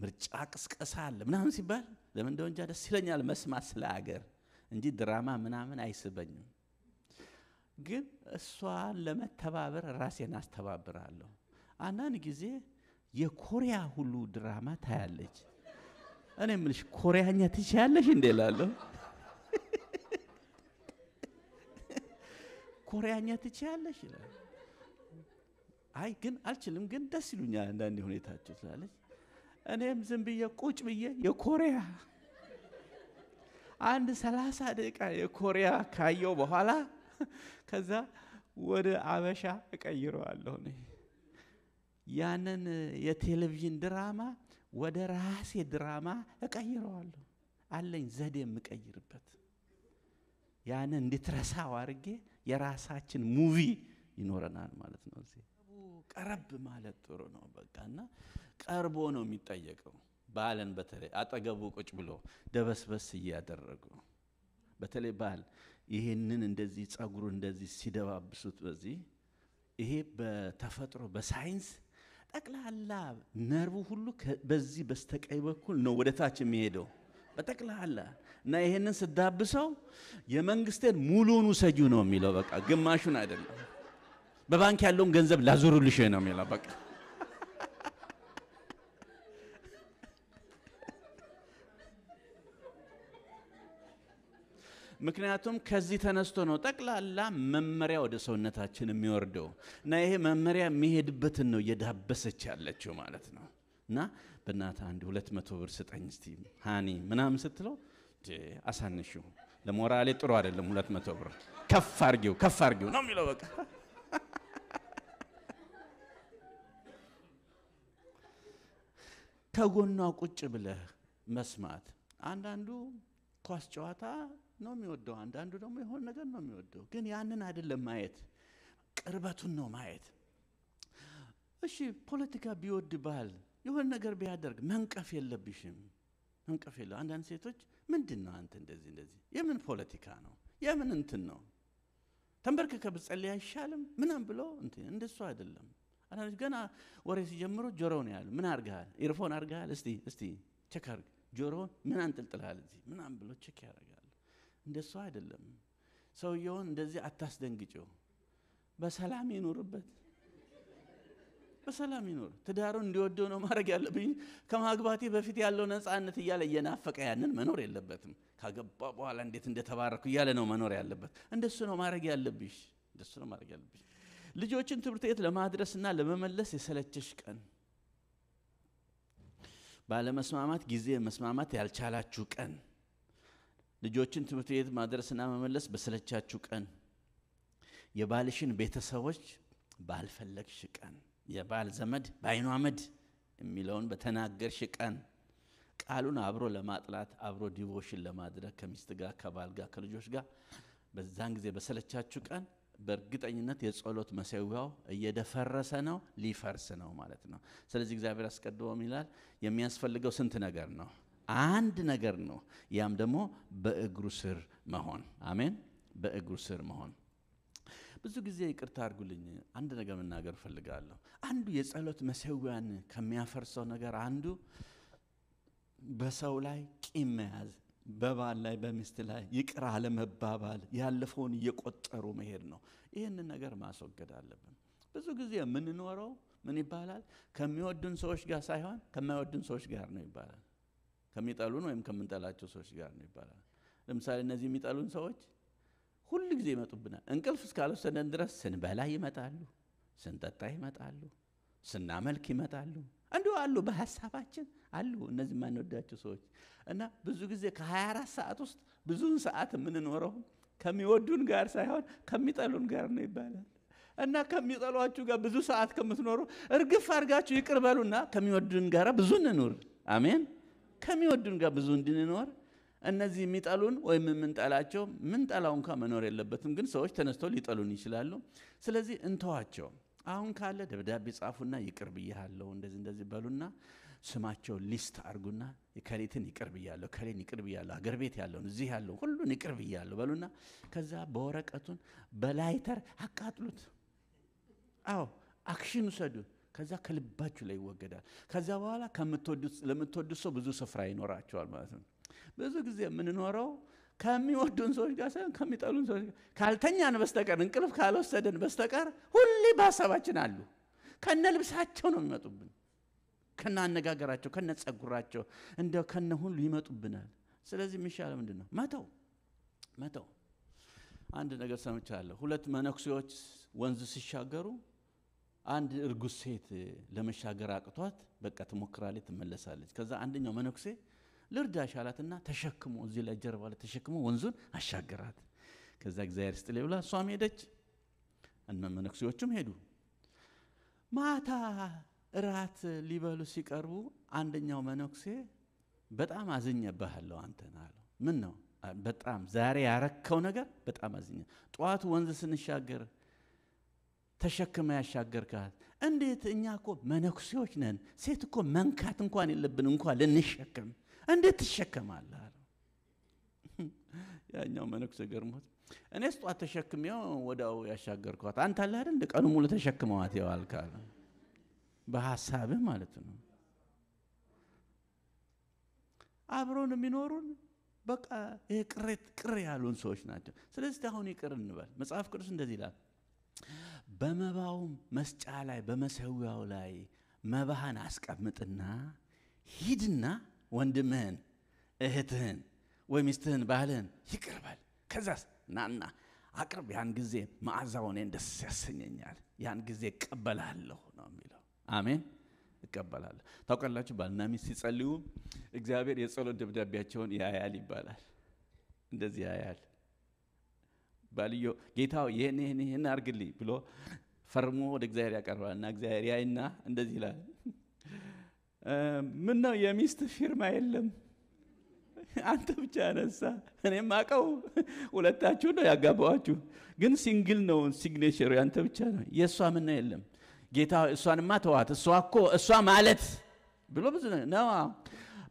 ምርጫ ቅስቀሳ አለ ምናምን ሲባል ለምን እንደው እንጃ ደስ ይለኛል መስማት ስለ ሀገር እንጂ ድራማ ምናምን አይስበኝም። ግን እሷን ለመተባበር ራሴን አስተባብራለሁ። አንዳንድ ጊዜ የኮሪያ ሁሉ ድራማ ታያለች። እኔ ምልሽ ኮሪያኛ ትችያለሽ እንዴ እላለሁ። ኮሪያኛ ትችያለሽ ይላል። አይ ግን አልችልም፣ ግን ደስ ይሉኛል አንዳንድ ሁኔታቸው ስላለች እኔም ዝም ብዬ ቁጭ ብዬ የኮሪያ አንድ 30 ደቂቃ የኮሪያ ካየው በኋላ ከዛ ወደ አበሻ እቀይረዋለሁ። ያንን የቴሌቪዥን ድራማ ወደ ራሴ ድራማ እቀይረዋለሁ። አለኝ ዘዴ የምቀይርበት። ያንን እንድትረሳው አድርጌ የራሳችን ሙቪ ይኖረናል ማለት ነው። እዚህ ቀረብ ማለት ጥሩ ነው። በቃና ቀርቦ ነው የሚጠየቀው። ባልን በተለይ አጠገቡ ቁጭ ብሎ ደበስበስ እያደረጉ በተለይ ባል ይሄንን እንደዚህ ጸጉሩ እንደዚህ ሲደባብሱት በዚህ ይሄ በተፈጥሮ በሳይንስ ጠቅላላ ነርቡ ሁሉ በዚህ በስተቀኝ በኩል ነው ወደ ታች የሚሄደው በጠቅላላ እና ይሄንን ስዳብሰው የመንግስቴን ሙሉውን ውሰጂው ነው የሚለው። በቃ ግማሹን አይደለም። በባንክ ያለውን ገንዘብ ላዞሩልሽ ነው የሚለው። በቃ ምክንያቱም ከዚህ ተነስቶ ነው ጠቅላላ መመሪያ ወደ ሰውነታችን የሚወርደው እና ይሄ መመሪያ የሚሄድበትን ነው እየዳበሰች ያለችው ማለት ነው። እና በእናታ አንድ 200 ብር ስጠኝ እስቲ ሃኒ ምናምን ስትለው አሳንሽው ለሞራሌ ጥሩ አይደለም 200 ብር ከፍ አርጊው ነው የሚለው። በቃ ከጎኗ ቁጭ ብለህ መስማት። አንዳንዱ ኳስ ጨዋታ ነው የሚወደው፣ አንዳንዱ ደግሞ የሆነ ነገር ነው የሚወደው። ግን ያንን አይደለም ማየት፣ ቅርበቱን ነው ማየት። እሺ ፖለቲካ ቢወድ ባል የሆነ ነገር ቢያደርግ መንቀፍ የለብሽም። መንቀፍ የለ። አንዳንድ ሴቶች ምንድነው አንተ እንደዚህ የምን ፖለቲካ ነው የምን እንትን ነው ተንበርከከ ብጸልይ አይሻልም ምናምን ብሎ እንትን እንደሱ አይደለም። አንዳንድ ገና ወሬ ሲጀምሩ ጆሮውን ያሉ ምን አርጋል ኢርፎን አርጋል እስቲ ቼክ አርግ ጆሮውን ምን አንጥልጥላል እዚህ ምናምን ብሎ ቼክ ያደርጋል። እንደሱ አይደለም። ሰውየውን እንደዚህ አታስደንግጪው። በሰላም ይኖርበት፣ በሰላም ይኖር። ትዳሩን እንዲወደው ነው ማድረግ ያለብኝ። ከማግባቴ በፊት ያለው ነፃነት እያለ እየናፈቀ ያንን መኖር የለበትም። ካገባ በኋላ እንዴት እንደተባረኩ እያለ ነው መኖር ያለበት። እንደሱ ነው ማድረግ ያለብሽ። እንደሱ ነው ማድረግ ያለብሽ። ልጆችን ትምህርት ቤት ለማድረስና ለመመለስ የሰለቸሽ ቀን፣ ባለመስማማት ጊዜ መስማማት ያልቻላችሁ ቀን፣ ልጆችን ትምህርት ቤት ማድረስና መመለስ በሰለቻችሁ ቀን፣ የባልሽን ቤተሰቦች ባልፈለግሽ ቀን፣ የባል ዘመድ ባይኗ አመድ የሚለውን በተናገርሽ ቀን፣ ቃሉን አብሮ ለማጥላት አብሮ ዲቮሽን ለማድረግ ከሚስት ጋር ከባል ጋር ከልጆች ጋር በዛን ጊዜ በሰለቻችሁ ቀን በእርግጠኝነት የጸሎት መሰዊያው እየደፈረሰ ነው፣ ሊፈርስ ነው ማለት ነው። ስለዚህ እግዚአብሔር አስቀድሞ ይላል የሚያስፈልገው ስንት ነገር ነው? አንድ ነገር ነው። ያም ደግሞ በእግሩ ስር መሆን። አሜን። በእግሩ ስር መሆን። ብዙ ጊዜ ይቅርታ አድርጉልኝ አንድ ነገር መናገር ፈልጋለሁ። አንዱ የጸሎት መሰዊያን ከሚያፈርሰው ነገር አንዱ በሰው ላይ ቂም መያዝ፣ በባል ላይ በሚስት ላይ ይቅር አለመባባል፣ ያለፈውን እየቆጠሩ መሄድ ነው። ይህንን ነገር ማስወገድ አለብን። ብዙ ጊዜ የምንኖረው ምን ይባላል? ከሚወዱን ሰዎች ጋር ሳይሆን ከማይወዱን ሰዎች ጋር ነው ይባላል። ከሚጠሉን ወይም ከምንጠላቸው ሰዎች ጋር ነው ይባላል። ለምሳሌ እነዚህ የሚጠሉን ሰዎች ሁሉ ጊዜ ይመጡብናል። እንቅልፍ እስካልወሰደን ድረስ ስንበላ ይመጣሉ፣ ስንጠጣ ይመጣሉ፣ ስናመልክ ይመጣሉ። እንዲሁ አሉ፣ በሐሳባችን አሉ እነዚህ ማንወዳቸው ሰዎች። እና ብዙ ጊዜ ከ24 ሰዓት ውስጥ ብዙውን ሰዓት የምንኖረው ከሚወዱን ጋር ሳይሆን ከሚጠሉን ጋር ነው ይባላል። እና ከሚጠሏችሁ ጋር ብዙ ሰዓት ከምትኖሩ እርግፍ አድርጋችሁ ይቅር በሉና ከሚወዱን ጋር ብዙ እንኑር። አሜን። ከሚወዱን ጋር ብዙ እንድንኖር እነዚህ የሚጠሉን ወይም የምንጠላቸው ምንጠላው እንኳን መኖር የለበትም፣ ግን ሰዎች ተነስተው ሊጠሉን ይችላሉ። ስለዚህ እንተዋቸው። አሁን ካለ ደብዳቤ ጻፉና ይቅር ብያለሁ እንደዚህ በሉና ስማቸው ሊስት አርጉና የከሌትን ይቅር ብያለሁ፣ ከሌን ይቅር ብያለሁ፣ አገር ቤት ያለውን እዚህ ያለው ሁሉን ይቅር ብያለሁ በሉና ከዛ በወረቀቱን በላይተር አቃጥሉት። አዎ አክሽን ውሰዱ። ከዛ ከልባችሁ ላይ ይወገዳል። ከዛ በኋላ ለምትወዱት ሰው ብዙ ስፍራ ይኖራቸዋል ማለት ነው። ብዙ ጊዜ የምንኖረው ከሚወዱን ሰዎች ጋር ሳይሆን ከሚጠሉን ሰዎች ጋር ካልተኛን በስተቀር እንቅልፍ ካልወሰደን በስተቀር ሁሌ በሀሳባችን አሉ። ከነ ልብሳቸው ነው የሚመጡብን፣ ከነ አነጋገራቸው፣ ከነ ጸጉራቸው እንደው ከነ ሁሉ ይመጡብናል። ስለዚህ የሚሻለው ምንድነው? መተው። አንድ ነገር ሰምቻለሁ። 2 መነኩሴዎች ወንዝ ሲሻገሩ አንድ እርጉዝ ሴት ለመሻገር አቅቷት በቃ ትሞክራለች፣ ትመለሳለች። ከዛ አንደኛው መነኩሴ ልርዳሽ አላትና ተሸክሞ እዚህ ላይ ጀርባ ላይ ተሸክሞ ወንዙን አሻገራት። ከዛ እግዚአብሔር ይስጥልኝ ብላ እሷም ሄደች፣ መነኩሴዎቹም ሄዱ። ማታ እራት ሊበሉ ሲቀርቡ አንደኛው መነኩሴ በጣም አዝኜብሃለሁ አንተን አለው። ምን ነው? በጣም ዛሬ ያረከው ነገር በጣም አዝኜ፣ ጧቱ ወንዝ ስንሻገር ተሸክመ ያሻገርካት እንዴት? እኛ እኮ መነኩሴዎች ነን፣ ሴት እኮ መንካት እንኳን የለብን እንኳን ልንሸከም እንዴት ትሸከማለህ አለው። ያኛው መነኩሴ ገርሞት እኔስ ጧት ተሸክሜው ወዳው ያሻገርኳት አንተ አለ አይደል እንደ ቀኑ ሙሉ ተሸክመዋት ይዋልካል። በሐሳብህ ማለት ነው። አብሮን የሚኖሩን በቃ ቅር ያሉን ሰዎች ናቸው። ስለዚህ አሁን ይቅር እንበል። መጽሐፍ ቅዱስ እንደዚህ ይላል፣ በመባውም መስጫ ላይ በመሰዊያው ላይ መባህን አስቀምጥና ሂድና ወንድምህን እህትህን ወይ ሚስትህን ባልህን ይቅር በል። ከዛስ ናና አቅርብ። ያን ጊዜ መዓዛው እኔን ደስ ያሰኘኛል፣ ያን ጊዜ እቀበላለሁ ነው የሚለው። አሜን። እቀበላለሁ። ታውቃላችሁ ባልና ሚስት ሲጸልዩ እግዚአብሔር የጸሎት ደብዳቤያቸውን ያያል ይባላል። እንደዚህ ያያል። ባልዮ ጌታው ይሄን አርግልኝ ብሎ ፈርሞ ወደ እግዚአብሔር ያቀርባልና እግዚአብሔር ያይና እንደዚህ ይላል፣ ምን ነው የሚስት ፊርማ የለም? አንተ ብቻ ነሳ። እኔም አቀው ሁለታችሁ ነው ያጋባዋችሁ፣ ግን ሲንግል ነው ሲግኔቸሩ ያንተ ብቻ ነው። የሷ ምን ነው የለም? ጌታ እሷንማ ተዋት፣ እሷ ማለት ብሎ ብዙ ነው።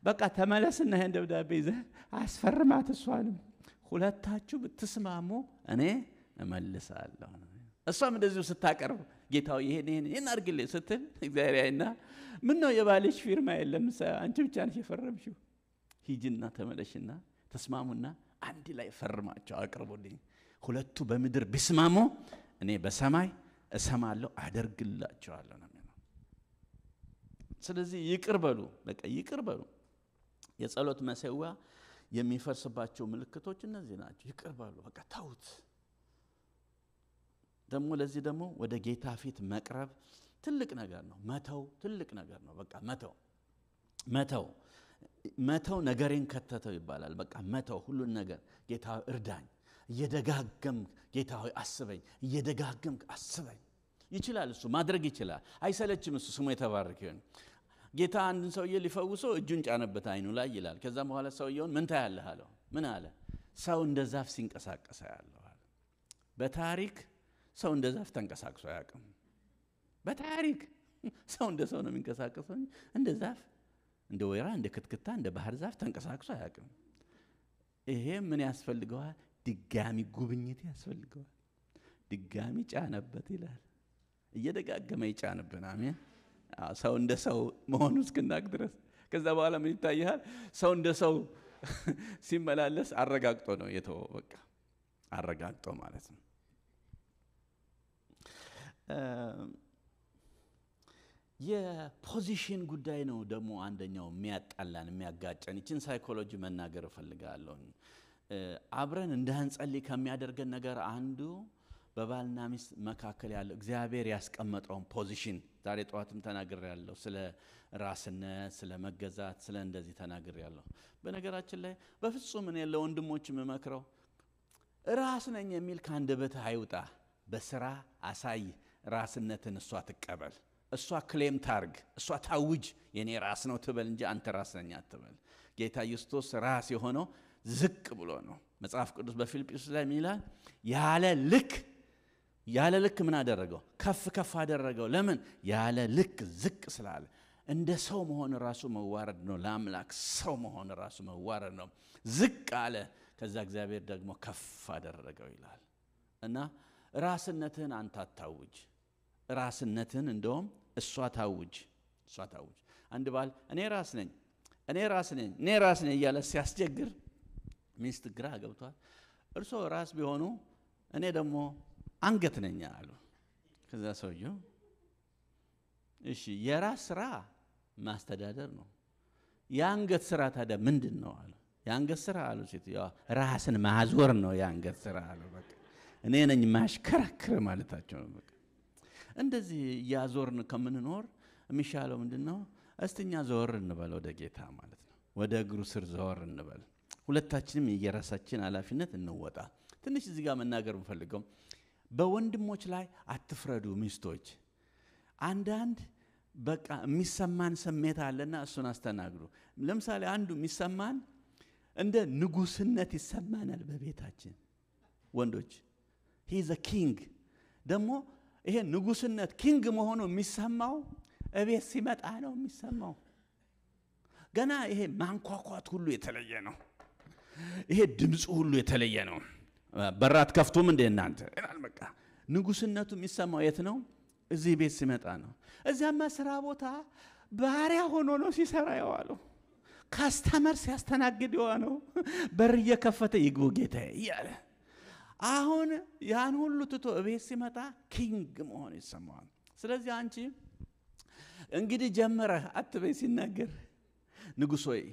በቃ ተመለስና ይሄን ደብዳቤ ይዘህ አስፈርማት። እሷንም ሁለታችሁ ብትስማሙ እኔ እመልሳለሁ። እሷም እንደዚሁ ስታቀርብ ጌታው ይሄን አርግልኝ ስትል እግዚአብሔር ያይና ምን ነው የባልሽ ፊርማ የለም? አንቺ ብቻ ነሽ የፈረምሽው። ሂጂና ተመለሽና ተስማሙና አንድ ላይ ፈርማቸው አቅርቡልኝ። ሁለቱ በምድር ቢስማሙ እኔ በሰማይ እሰማለሁ አደርግላቸዋለሁ ነው የሚለው። ስለዚህ ይቅር በሉ፣ በቃ ይቅር በሉ። የጸሎት መሰዊያ የሚፈርስባቸው ምልክቶች እነዚህ ናቸው። ይቅር በሉ፣ በቃ ተውት። ደግሞ ለዚህ ደግሞ ወደ ጌታ ፊት መቅረብ ትልቅ ነገር ነው። መተው ትልቅ ነገር ነው። በቃ መተው ነገሬን ከተተው ይባላል። በቃ መተው ሁሉን ነገር። ጌታ እርዳኝ፣ እየደጋገም ጌታ ሆይ አስበኝ፣ እየደጋገም አስበኝ። ይችላል፣ እሱ ማድረግ ይችላል። አይሰለችም እሱ። ስሙ የተባረከ ይሁን። ጌታ አንድን ሰውዬ ሊፈውሰው እጁን ጫነበት አይኑ ላይ ይላል። ከዛ በኋላ ሰውየውን ምን ታያለህ አለው። ምን አለ? ሰው እንደ ዛፍ ሲንቀሳቀስ ያለው አለ። በታሪክ ሰው እንደ ዛፍ ተንቀሳቅሶ አያውቅም። በታሪክ ሰው እንደ ሰው ነው የሚንቀሳቀሰው እንደ ዛፍ፣ እንደ ወይራ፣ እንደ ክትክታ፣ እንደ ባህር ዛፍ ተንቀሳቅሶ አያውቅም። ይሄ ምን ያስፈልገዋል? ድጋሚ ጉብኝት ያስፈልገዋል። ድጋሚ ጫነበት ይላል። እየደጋገመ ይጫንብን። አሜን። ሰው እንደ ሰው መሆኑ እስክናቅ ድረስ። ከዛ በኋላ ምን ይታያል? ሰው እንደ ሰው ሲመላለስ አረጋግጦ ነው የተወው። በቃ አረጋግጦ ማለት ነው። የፖዚሽን ጉዳይ ነው ደግሞ አንደኛው የሚያጣላን የሚያጋጨን። ይችን ሳይኮሎጂ መናገር እፈልጋለሁ። አብረን እንዳንጸልይ ከሚያደርገን ነገር አንዱ በባልና ሚስት መካከል ያለው እግዚአብሔር ያስቀመጠውን ፖዚሽን ዛሬ ጠዋትም ተናግሬያለሁ። ስለ ራስነት፣ ስለ መገዛት፣ ስለ እንደዚህ ተናግሬያለሁ። በነገራችን ላይ በፍጹም እኔ ለወንድሞች የምመክረው ራስ ነኝ የሚል ከአንደበትህ አይውጣ። በስራ አሳይ፣ ራስነትን እሷ ትቀበል። እሷ ክሌም ታርግ፣ እሷ ታውጅ። የኔ ራስ ነው ትበል እንጂ አንተ ራስ ነኝ አትበል። ጌታ ኢየሱስ ራስ የሆነው ዝቅ ብሎ ነው። መጽሐፍ ቅዱስ በፊልጵስዩስ ላይ ምን ይላል? ያለ ልክ ምን አደረገው? ከፍ አደረገው። ለምን? ያለ ልክ ዝቅ ስላለ። እንደ ሰው መሆን ራሱ መዋረድ ነው። ለአምላክ ሰው መሆን ራሱ መዋረድ ነው። ዝቅ አለ። ከዛ እግዚአብሔር ደግሞ ከፍ አደረገው ይላል። እና ራስነትን አንተ አታውጅ። ራስነትን እንደውም እሷ ታውጅ። አንድ ባል እኔ ራስ ነኝ እያለ ሲያስቸግር ሚስት ግራ ገብቷል። እርሶ ራስ ቢሆኑ እኔ ደግሞ አንገት ነኝ አሉ። ከዛ ሰውየው እሺ የራስ ስራ ማስተዳደር ነው፣ የአንገት ስራ ታዲያ ምንድን ነው አሉ። የአንገት ስራ አሉ ሴትዮዋ ራስን ማዞር ነው የአንገት ስራ አሉ። በቃ እኔ ነኝ ማሽከረክር ማለታቸው ነው። በቃ እንደዚህ ያዞርን ከምንኖር የሚሻለው ምንድነው? እስተኛ ዘወር እንበል ወደ ጌታ ማለት ነው። ወደ እግሩ ስር ዘወር እንበል። ሁለታችንም የየራሳችን ኃላፊነት እንወጣ። ትንሽ እዚህ ጋር መናገር እንፈልገው፣ በወንድሞች ላይ አትፍረዱ ሚስቶች። አንዳንድ በቃ የሚሰማን ስሜት አለና እሱን አስተናግዱ። ለምሳሌ አንዱ የሚሰማን እንደ ንጉስነት ይሰማናል በቤታችን ወንዶች። he is a king። ደግሞ ይሄ ንጉስነት ኪንግ መሆኑ የሚሰማው እቤት ሲመጣ ነው የሚሰማው። ገና ይሄ ማንኳኳት ሁሉ የተለየ ነው። ይሄ ድምጽ ሁሉ የተለየ ነው። በራት ከፍቶም እንደ እናንተ ይላል። በቃ ንጉስነቱ የሚሰማው የት ነው? እዚህ ቤት ሲመጣ ነው። እዚያማ ስራ ቦታ ባሪያ ሆኖ ነው ሲሰራ የዋለው። ካስተመር ሲያስተናግድ የዋለው በር እየከፈተ ይግቡ ጌታዬ እያለ። አሁን ያን ሁሉ ትቶ እቤት ሲመጣ ኪንግ መሆን ይሰማዋል። ስለዚህ አንቺ እንግዲህ ጀመረህ አትበይ ሲናገር፣ ንጉሥ ሆይ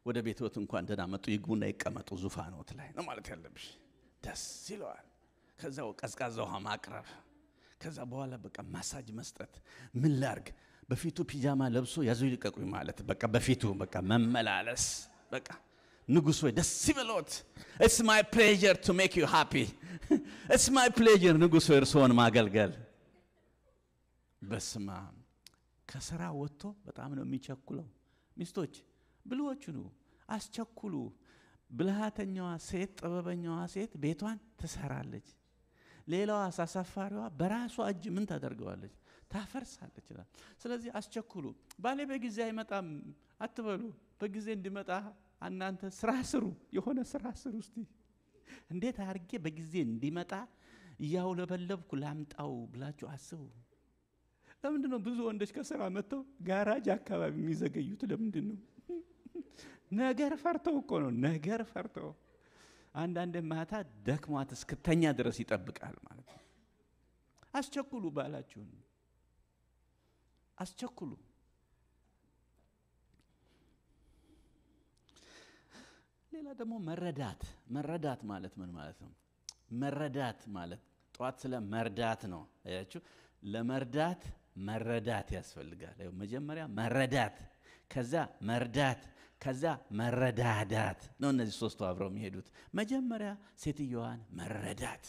ወደ ቤትዎት እንኳን ደህና መጡ ይግቡና ይቀመጡ ዙፋኖት ላይ ነው ማለት ያለብሽ። ደስ ይለዋል። ከዛው ቀዝቃዛ ውሃ ማቅረብ፣ ከዛ በኋላ በቃ ማሳጅ መስጠት። ምን ላርግ? በፊቱ ፒጃማ ለብሶ ያዙ ይልቀቁኝ ማለት በቃ በፊቱ በቃ መመላለስ። በቃ ንጉሥ ሆይ ደስ ይበሎት። it's my pleasure to make you happy it's my pleasure ንጉሥ ሆይ እርስዎን ማገልገል። በስማ ከስራ ወጥቶ በጣም ነው የሚቸኩለው። ሚስቶች ብልሆቹ ነው አስቸኩሉ። ብልሃተኛዋ ሴት ጥበበኛዋ ሴት ቤቷን ትሰራለች። ሌላዋ አሳሳፋሪዋ በራሷ እጅ ምን ታደርገዋለች? ታፈርሳለች ይላል። ስለዚህ አስቸኩሉ። ባሌ በጊዜ አይመጣም አትበሉ። በጊዜ እንዲመጣ እናንተ ስራ ስሩ። የሆነ ስራ ስሩ እስቲ። እንዴት አርጌ በጊዜ እንዲመጣ እያውለበለብኩ ላምጣው ብላችሁ አስቡ። ለምንድን ነው ብዙ ወንዶች ከስራ መጥተው ጋራጅ አካባቢ የሚዘገዩት? ለምንድን ነው? ነገር ፈርተው እኮ ነው። ነገር ፈርተው አንዳንድ ማታ ደክሟት እስክተኛ ድረስ ይጠብቃል ማለት ነው። አስቸኩሉ። ባላችሁን አስቸኩሉ። ሌላ ደግሞ መረዳት ማለት ምን ማለት ነው? መረዳት ማለት ጧት ስለ መርዳት ነው። አያችሁ፣ ለመርዳት መረዳት ያስፈልጋል። መጀመሪያ መረዳት፣ ከዛ መርዳት፣ ከዛ መረዳዳት ነው። እነዚህ ሶስቱ አብረው የሚሄዱት። መጀመሪያ ሴትዮዋን መረዳት።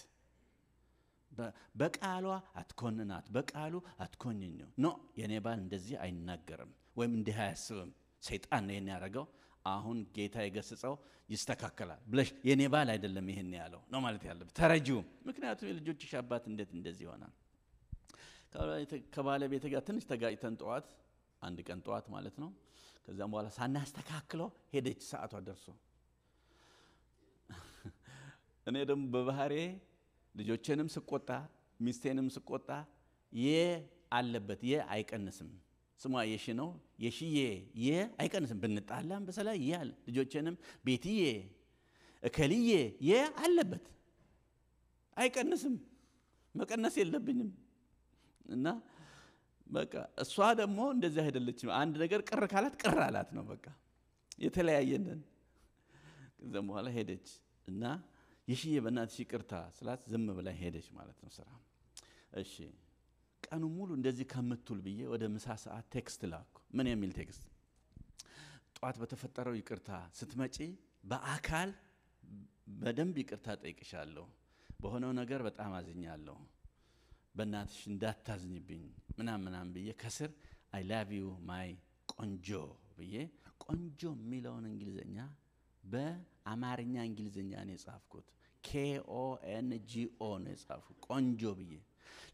በቃሏ አትኮንናት፣ በቃሉ አትኮንኘው። ኖ የኔ ባል እንደዚህ አይናገርም ወይም እንዲህ አያስብም፣ ሰይጣን ነው ያደረገው፣ አሁን ጌታ ይገስጸው ይስተካከላል ብለሽ የኔ ባል አይደለም ይሄን ያለው ነው ማለት ያለበት። ተረጂው። ምክንያቱም የልጆችሽ አባት እንዴት እንደዚህ ይሆናል? ከባለቤት ጋር ትንሽ ተጋጭተን ጠዋት፣ አንድ ቀን ጠዋት ማለት ነው። ከዛም በኋላ ሳናስተካክለው ሄደች። ሰዓቷ ደርሶ እኔ ደግሞ በባህሬ ልጆቼንም ስቆጣ ሚስቴንም ስቆጣ አለበት አይቀንስም። ስሟ የሺ ነው። የሺዬ አይቀንስም። ብንጣላም በሰላይ ያል ልጆቼንም ቤትዬ እከልዬ አለበት አይቀንስም። መቀነስ የለብኝም። እና በቃ እሷ ደግሞ እንደዚህ አይደለችም። አንድ ነገር ቅር ካላት ቅር አላት ነው በቃ የተለያየነን። ከዛም በኋላ ሄደች እና የሺዬ በእናትሽ ይቅርታ ስላት ዝም ብላ ሄደች ማለት ነው ስራ። እሺ ቀኑ ሙሉ እንደዚህ ከምትውል ብዬ ወደ ምሳ ሰዓት ቴክስት ላኩ። ምን የሚል ቴክስት? ጧት በተፈጠረው ይቅርታ ስትመጪ በአካል በደንብ ይቅርታ ጠይቅሻለሁ። በሆነው ነገር በጣም አዝኛለሁ። በእናትሽ እንዳታዝኝብኝ ምናምን ብዬ ከስር አይ ላቭ ዩ ማይ ቆንጆ ብዬ ቆንጆ የሚለውን እንግሊዘኛ በአማርኛ እንግሊዘኛ ነው የጻፍኩት። KONGO ነው የጻፍኩት ቆንጆ ብዬ።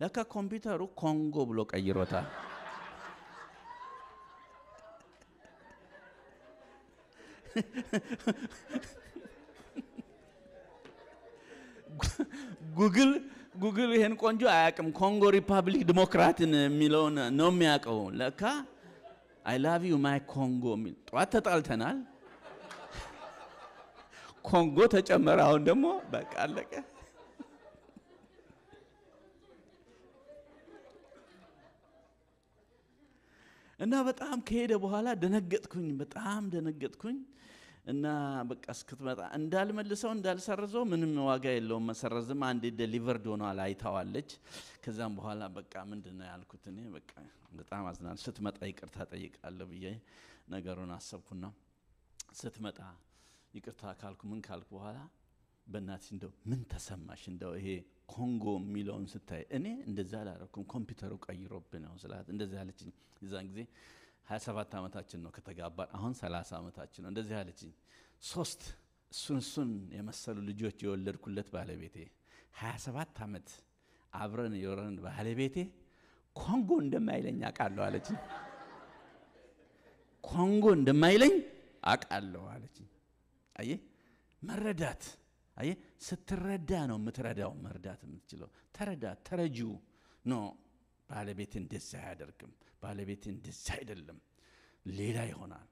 ለካ ኮምፒውተሩ ኮንጎ ብሎ ቀይሮታል። ጉግል ይሄን ቆንጆ አያውቅም። ኮንጎ ሪፐብሊክ ዲሞክራትን የሚለውን ነው የሚያውቀው። ለካ አይ ላቭ ዩ ማይ ኮንጎ የሚል ጠዋት ተጣልተናል። ኮንጎ ተጨመረ። አሁን ደግሞ በቃ አለቀ። እና በጣም ከሄደ በኋላ በጣም ደነገጥኩኝ። እና በቃ እስክትመጣ እንዳልመልሰው እንዳልሰርዘው ምንም ዋጋ የለውም። መሰረዝም አንዴ ዴሊቨርድ ሆኗል አይታዋለች። ከዛም በኋላ በቃ ምንድነው ያልኩት እኔ በቃ በጣም አዝናለሁ። ስትመጣ ይቅርታ ጠይቃለሁ ብዬ ነገሩን አሰብኩና ስትመጣ ይቅርታ ካልኩ ምን ካልኩ በኋላ በእናትሽ እንደው ምን ተሰማሽ? እንደው ይሄ ኮንጎ የሚለውን ስታይ እኔ እንደዛ አላረኩም ኮምፒውተሩ ቀይሮብኝ ነው ስላት እንደዛ አለችኝ። የዛን ጊዜ 27 ዓመታችን ነው ከተጋባን። አሁን 30 ዓመታችን ነው። እንደዚህ አለችኝ። 3 እሱን የመሰሉ ልጆች የወለድኩለት ባለቤቴ 27 ዓመት አብረን የወረን ባለቤቴ ኮንጎ እንደማይለኝ አውቃለሁ አለችኝ። ኮንጎ እንደማይለኝ አውቃለሁ አለችኝ። አየ መረዳት አየ ስትረዳ ነው የምትረዳው መርዳት የምትችለው። ተረጂው ነው ባለቤቴ እንደዛ አያደርግም፣ ባለቤቴ እንደዛ አይደለም፣ ሌላ ይሆናል።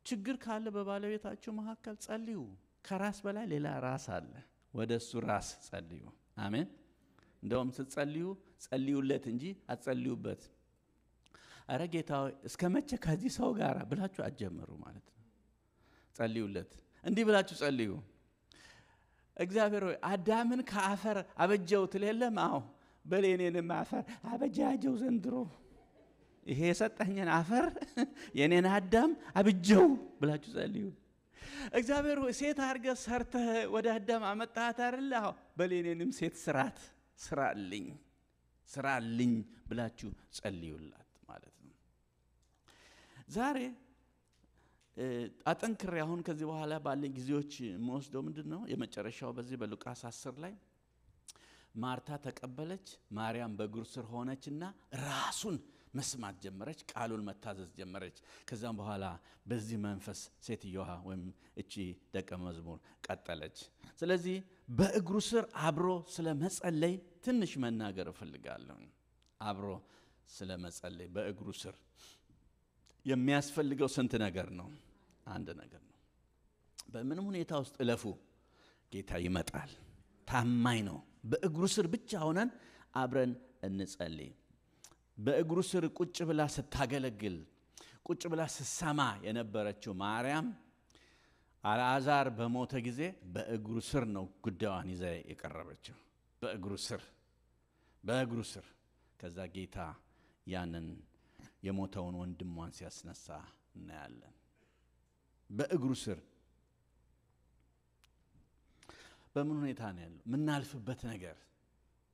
ችግር ካለ በባለቤታችሁ መካከል ጸልዩ። ከራስ በላይ ሌላ ራስ አለ። ወደሱ ራስ ጸልዩ። አሜን። እንደውም ስትጸልዩ ጸልዩለት እንጂ አትጸልዩበት። አረ ጌታ ሆይ እስከመቼ ከዚህ ሰው ጋር ብላችሁ አትጀምሩ ማለት ነው። ጸልዩለት። እንዲህ ብላችሁ ጸልዩ። እግዚአብሔር ሆይ አዳምን ከአፈር አበጀው ትለለም። አዎ በሌኔንም አፈር አበጃጀው ዘንድሮ ይሄ የሰጠኝን አፈር የኔን አዳም አብጀው ብላችሁ ጸልዩ። እግዚአብሔር ሆይ ሴት አድርገህ ሰርተህ ወደ አዳም አመጣሃት አይደል? አዎ በሌኔንም ሴት ስራልኝ ብላችሁ ጸልዩላት ማለት ነው። ዛሬ አጠንክሬ አሁን ከዚህ በኋላ ባለኝ ጊዜዎች የምወስደው ምንድነው የመጨረሻው በዚህ በሉቃስ 10 ላይ ማርታ ተቀበለች፣ ማርያም በእግሩ ስር ሆነችና ራሱን መስማት ጀመረች፣ ቃሉን መታዘዝ ጀመረች። ከዛም በኋላ በዚህ መንፈስ ሴትዮዋ ወይም እቺ ደቀ መዝሙር ቀጠለች። ስለዚህ በእግሩ ስር አብሮ ስለመጸለይ ትንሽ መናገር እፈልጋለሁ። አብሮ ስለመጸለይ በእግሩ ስር የሚያስፈልገው ስንት ነገር ነው? አንድ ነገር ነው። በምንም ሁኔታ ውስጥ እለፉ፣ ጌታ ይመጣል። ታማኝ ነው። በእግሩ ስር ብቻ ሆነን አብረን እንጸልይ። በእግሩ ስር ቁጭ ብላ ስታገለግል ቁጭ ብላ ስትሰማ የነበረችው ማርያም አልዓዛር በሞተ ጊዜ በእግሩ ስር ነው ጉዳዩን ይዛ የቀረበችው። በእግሩ ስር ከዛ ጌታ ያንን የሞተውን ወንድሟን ሲያስነሳ እናያለን። በእግሩ ስር በምን ሁኔታ ነው ያለው? ምናልፍበት ነገር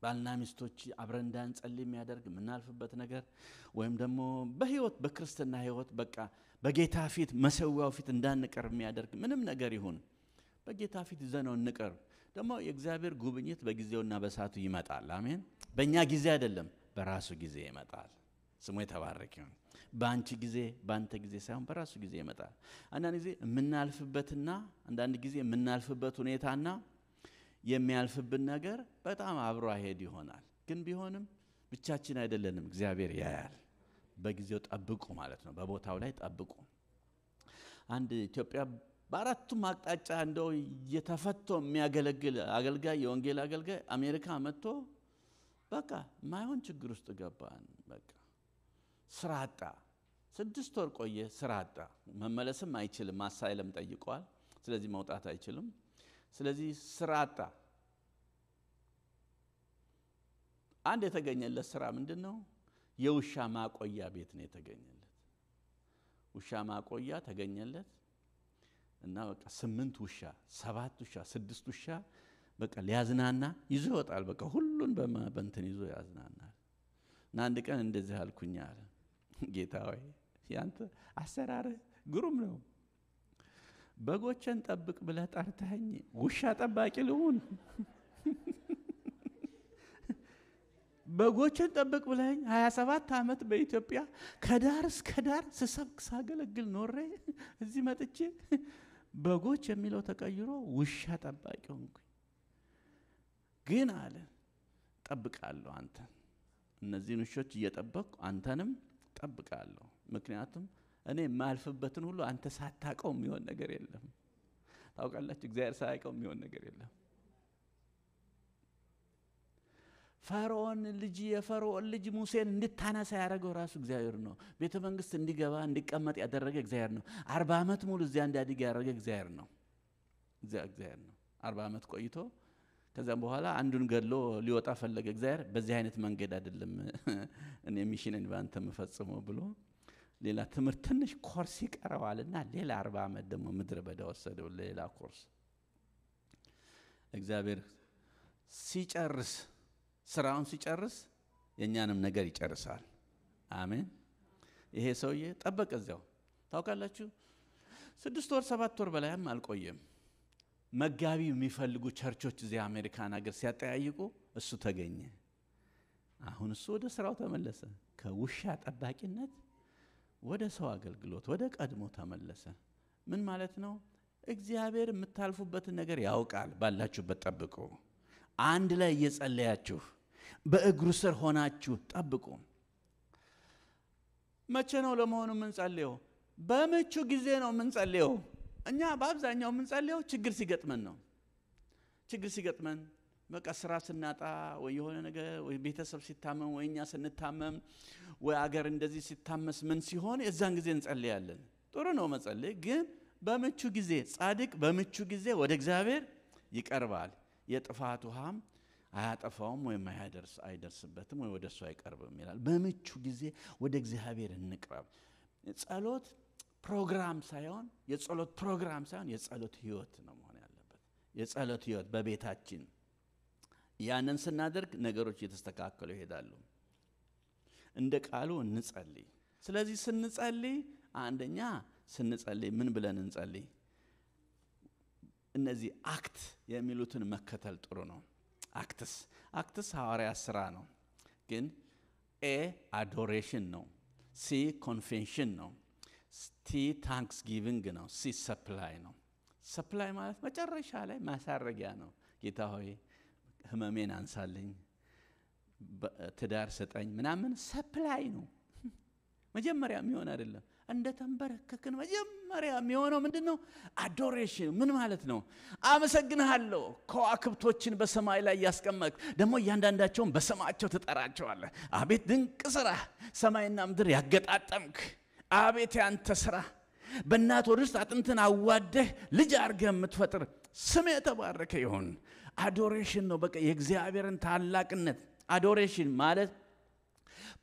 ባልና ሚስቶች አብረን እንዳንጸልይ የሚያደርግ ምናልፍበት ነገር ወይም ደግሞ በህይወት በክርስትና ህይወት በቃ በጌታ ፊት መሰዊያው ፊት እንዳንቀር የሚያደርግ ምንም ነገር ይሁን በጌታ ፊት ይዘነው እንቀር። ደግሞ የእግዚአብሔር ጉብኝት በጊዜውና በሰዓቱ ይመጣል። አሜን። በእኛ ጊዜ አይደለም፣ በራሱ ጊዜ ይመጣል። ስሙ የተባረከ ይሁን። በአንቺ ጊዜ በአንተ ጊዜ ሳይሆን በራሱ ጊዜ ይመጣል። አንዳንድ ጊዜ የምናልፍበትና አንዳንድ ጊዜ የምናልፍበት ሁኔታና የሚያልፍብን ነገር በጣም አብሮ አይሄድ ይሆናል። ግን ቢሆንም ብቻችን አይደለንም፣ እግዚአብሔር ያያል። በጊዜው ጠብቁ ማለት ነው። በቦታው ላይ ጠብቁ። አንድ ኢትዮጵያ በአራቱም አቅጣጫ እንደው እየተፈቶ የሚያገለግል አገልጋይ የወንጌል አገልጋይ አሜሪካ መጥቶ በቃ ማይሆን ችግር ውስጥ ገባን። በቃ ስራ አጣ። 6 ወር ቆየ፣ ስራ አጣ። መመለስም አይችልም፣ አሳይለም ጠይቋል። ስለዚህ መውጣት አይችልም። ስለዚህ ስራ አጣ። አንድ የተገኘለት ስራ ምንድነው? የውሻ ማቆያ ቤት ነው የተገኘለት። ውሻ ማቆያ ተገኘለት እና በቃ 8 ውሻ፣ 7 ውሻ፣ 6 ውሻ በቃ ሊያዝናና ይዞ ይወጣል። በቃ ሁሉን በእንትን ይዞ ያዝናናል። እና አንድ ቀን እንደዚህ አልኩኝ አለ ጌታ ሆይ ያንተ አሰራርህ ግሩም ነው። በጎችን ጠብቅ ብለህ ጠርተኸኝ ውሻ ጠባቂ ልሁን? በጎችን ጠብቅ ብለኸኝ 27 ዓመት በኢትዮጵያ ከዳር እስከ ዳር ስሰብክ ሳገለግል ኖሬ እዚህ መጥቼ በጎች የሚለው ተቀይሮ ውሻ ጠባቂ ሆንኩኝ። ግን አለ ጠብቃለሁ አንተን፣ እነዚህን ውሾች እየጠበቅኩ አንተንም ጠብቃለሁ። ምክንያቱም እኔ የማልፍበትን ሁሉ አንተ ሳታውቀው የሚሆን ነገር የለም። ታውቃላችሁ፣ እግዚአብሔር ሳያውቀው የሚሆን ነገር የለም። የፈርዖን ልጅ ሙሴን እንድታነሳ ያደረገው ራሱ እግዚአብሔር ነው። ቤተ መንግስት እንዲገባ እንዲቀመጥ ያደረገ እግዚአብሔር ነው። 40 ዓመት ሙሉ እዚያ እንዲያድግ ያደረገ እግዚአብሔር ነው። እግዚአብሔር ነው። 40 ዓመት ቆይቶ ከዛም በኋላ አንዱን ገድሎ ሊወጣ ፈለገ። እግዚአብሔር በዚህ አይነት መንገድ አይደለም እኔ ሚሽንን ባንተ መፈጽመው ብሎ ሌላ ትምህርት ትንሽ ኮርስ ይቀረዋልና ሌላ 40 ዓመት ደግሞ ምድረ በዳ ወሰደው ሌላ ኮርስ። እግዚአብሔር ሲጨርስ ስራውን ሲጨርስ የኛንም ነገር ይጨርሳል። አሜን። ይሄ ሰውዬ ጠበቀ እዚያው። ታውቃላችሁ 6 ወር 7 ወር በላይም አልቆየም። መጋቢ የሚፈልጉ ቸርቾች እዚህ አሜሪካን ሀገር ሲያጠያይቁ እሱ ተገኘ። አሁን እሱ ወደ ስራው ተመለሰ። ከውሻ ጠባቂነት ወደ ሰው አገልግሎት ወደ ቀድሞ ተመለሰ። ምን ማለት ነው? እግዚአብሔር የምታልፉበትን ነገር ያውቃል። ባላችሁበት ጠብቁ። አንድ ላይ እየጸለያችሁ በእግሩ ስር ሆናችሁ ጠብቁ። መቼ ነው ለመሆኑ የምንጸልየው? በምቹ ጊዜ ነው የምንጸልየው። እኛ በአብዛኛው የምንጸልየው ችግር ሲገጥመን ነው። ችግር ሲገጥመን በቃ ስራ ስናጣ ወይ የሆነ ነገር ወይ ቤተሰብ ሲታመም ወይ እኛ ስንታመም ወይ አገር እንደዚህ ሲታመስ ምን ሲሆን የዛን ጊዜ እንጸልያለን። ጥሩ ነው መጸለይ፣ ግን በምቹ ጊዜ ጻድቅ በምቹ ጊዜ ወደ እግዚአብሔር ይቀርባል። የጥፋት ውሃም አያጠፋውም ወይም አይደርስበትም ወይ ወደሱ አይቀርብም ይላል። በምቹ ጊዜ ወደ እግዚአብሔር እንቅረብ። ጸሎት ፕሮግራም ሳይሆን የጸሎት ፕሮግራም ሳይሆን የጸሎት ህይወት ነው መሆን ያለበት። የጸሎት ህይወት በቤታችን ያንን ስናደርግ ነገሮች እየተስተካከሉ ይሄዳሉ። እንደ ቃሉ እንጸልይ። ስለዚህ ስንጸልይ አንደኛ ስንጸልይ ምን ብለን እንጸልይ? እነዚህ አክት የሚሉትን መከተል ጥሩ ነው። አክትስ ሐዋርያ ስራ ነው። ግን ኤ አዶሬሽን ነው። ሲ ኮንፌሽን ነው። ቲ ታንክስ ጊቪንግ ነው። ሲ ሰፕላይ ነው። ሰፕላይ ማለት መጨረሻ ላይ ማሳረጊያ ነው። ጌታ ሆይ ህመሜን አንሳልኝ፣ ትዳር ስጠኝ ምናምን ሰፕላይ ነው። መጀመሪያ የሚሆን አይደለም። እንደ ተንበረከክን መጀመሪያ የሚሆነው ምንድነው? አዶሬሽን። ምን ማለት ነው? አመሰግንሃለሁ ከዋክብቶችን በሰማይ ላይ ያስቀመጥክ፣ ደግሞ እያንዳንዳቸውን በስማቸው ትጠራቸዋለህ። አቤት ድንቅ ስራ፣ ሰማይና ምድር ያገጣጠምክ አቤት ያንተ ስራ። በእናት ወድ ውስጥ አጥንትን አዋደህ ልጅ አድርገህ የምትፈጥር ስም የተባረከ ይሁን። አዶሬሽን ነው። በቃ የእግዚአብሔርን ታላቅነት አዶሬሽን ማለት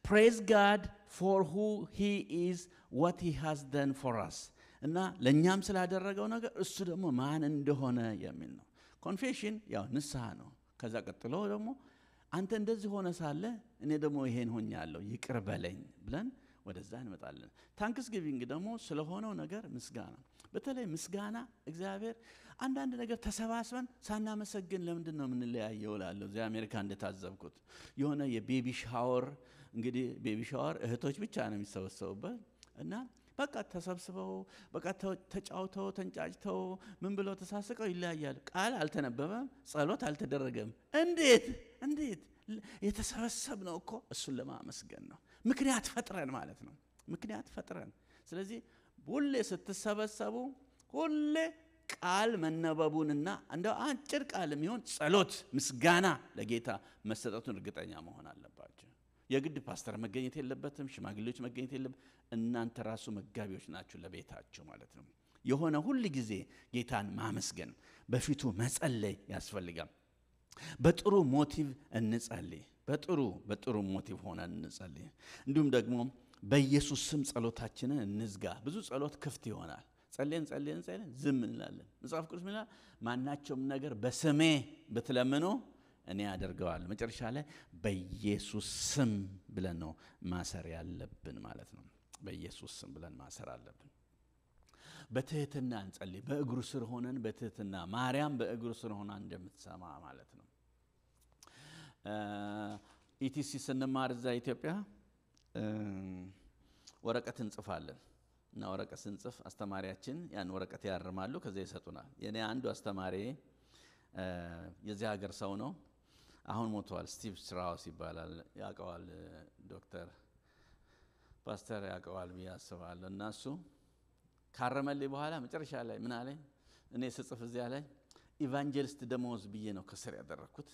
praise God for who he is, what he has done for us እና ለኛም ስላደረገው ነገር እሱ ደግሞ ማን እንደሆነ የሚል ነው። ኮንፌሽን ያው ንስሐ ነው። ከዛ ቀጥሎ ደግሞ አንተ እንደዚህ ሆነ ሳለ እኔ ደግሞ ይሄን ሆኛለሁ ይቅር በለኝ ብለን ወደዛ እንመጣለን። ታንክስ ጊቪንግ ደግሞ ስለሆነው ነገር ምስጋና። በተለይ ምስጋና እግዚአብሔር አንዳንድ ነገር ተሰባስበን ሳናመሰግን ለምንድን ነው የምንለያየው እላለሁ። እዚህ አሜሪካ እንደታዘብኩት የሆነ የቤቢ ሻወር፣ እንግዲህ ቤቢ ሻወር እህቶች ብቻ ነው የሚሰበሰቡበት እና በቃ ተሰብስበው በቃ ተጫውተው ተንጫጭተው ምን ብለው ተሳስቀው ይለያያሉ። ቃል አልተነበበም፣ ጸሎት አልተደረገም። እንዴት የተሰበሰብነው እኮ እሱን ለማመስገን ነው። ምክንያት ፈጥረን ማለት ነው። ምክንያት ፈጥረን። ስለዚህ ሁሌ ስትሰበሰቡ ሁሌ ቃል መነበቡንና እንደው አጭር ቃል የሚሆን ጸሎት ምስጋና ለጌታ መሰጠቱን እርግጠኛ መሆን አለባችሁ። የግድ ፓስተር መገኘት የለበትም፣ ሽማግሌዎች መገኘት የለበትም። እናንተ ራሱ መጋቢዎች ናችሁ ለቤታችሁ ማለት ነው። የሆነ ሁሉ ጊዜ ጌታን ማመስገን በፊቱ መጸለይ ያስፈልጋል። በጥሩ ሞቲቭ እንጸልይ። በጥሩ ሞቲቭ ሆነን እንጸልይ። እንዲሁም ደግሞ በኢየሱስ ስም ጸሎታችንን እንዝጋ። ብዙ ጸሎት ክፍት ይሆናል። ጸልየን ዝም እንላለን። መጽሐፍ ቅዱስ ምን ይላል? ማናቸውም ነገር በስሜ ብትለምኑ እኔ አደርገዋለሁ። መጨረሻ ላይ በኢየሱስ ስም ብለን ነው ማሰር ያለብን ማለት ነው። በኢየሱስ ስም ብለን ማሰር አለብን። በትህትና እንጸልይ። በእግሩ ስር ሆነን በትህትና ማርያም በእግሩ ስር ሆና እንደምትሰማ ማለት ነው። ኢቲሲ ስንማር እዛ ኢትዮጵያ ወረቀት እንጽፋለን እና ወረቀት ስንጽፍ አስተማሪያችን ያን ወረቀት ያርማሉ፣ ከዛ ይሰጡናል። የኔ አንዱ አስተማሪ የዚህ ሀገር ሰው ነው፣ አሁን ሞቷል። ስቲቭ ስትራውስ ይባላል። ያውቀዋል ዶክተር ፓስተር ያውቀዋል ብዬ አስባለሁ። እና እሱ ካረመልኝ በኋላ መጨረሻ ላይ ምን አለኝ? እኔ ስጽፍ እዚያ ላይ ኢቫንጀሊስት ደሞዝ ብዬ ነው ከስር ያደረኩት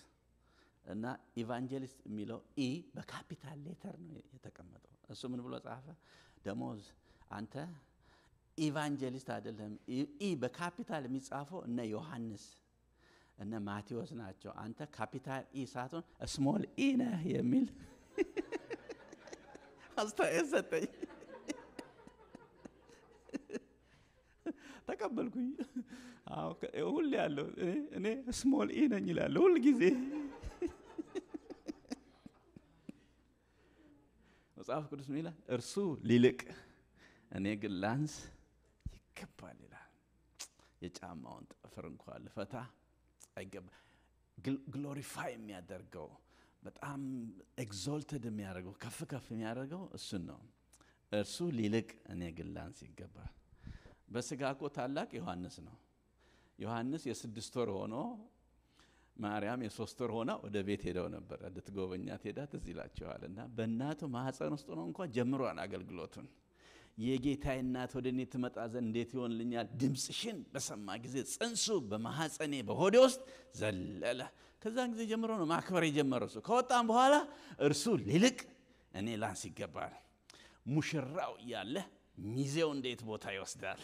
እና ኢቫንጀሊስት የሚለው ኢ በካፒታል ሌተር ነው የተቀመጠው። እሱ ምን ብሎ ጻፈ? ደሞዝ አንተ ኢቫንጀሊስት አይደለም፣ ኢ በካፒታል የሚጻፈው እነ ዮሐንስ እነ ማቴዎስ ናቸው፣ አንተ ካፒታል ኢ ሳትሆን ስሞል ኢ ነህ የሚል አስተያየት ሰጠኝ። ተቀበልኩኝ። አዎ ሁሌ ያለው እኔ ስሞል ኢ ነኝ ይላል ሁሉ ጊዜ። መጽሐፍ ቅዱስ ምን ይላል? እርሱ ሊልቅ እኔ ግን ላንስ ይገባል ይላል። የጫማውን ጥፍር እንኳን ልፈታ አይገባ። ግሎሪፋይ የሚያደርገው በጣም ኤግዞልትድ የሚያደርገው ከፍ የሚያደርገው እሱን ነው። እርሱ ሊልቅ እኔ ግን ላንስ ይገባል። በስጋ እኮ ታላቅ ዮሐንስ ነው። ዮሐንስ የ6 ወር ሆኖ ማርያም የ3 ወር ሆና ወደ ቤት ሄደው ነበር። እንድትጎበኛት ሄዳ ትዝ ይላችኋልና በእናቱ ማህፀን ውስጥ ነው እንኳን ጀምሯን አገልግሎቱን። የጌታዬ እናት ወደ እኔ ትመጣ ዘንድ እንዴት ይሆንልኛል? ድምፅሽን በሰማ ጊዜ ጽንሱ በማህፀኔ በሆዴ ውስጥ ዘለለ። ከዛን ጊዜ ጀምሮ ነው ማክበር የጀመረው። እሱ ከወጣም በኋላ እርሱ ሊልቅ እኔ ላንስ ይገባል። ሙሽራው እያለ ሚዜው እንዴት ቦታ ይወስዳል?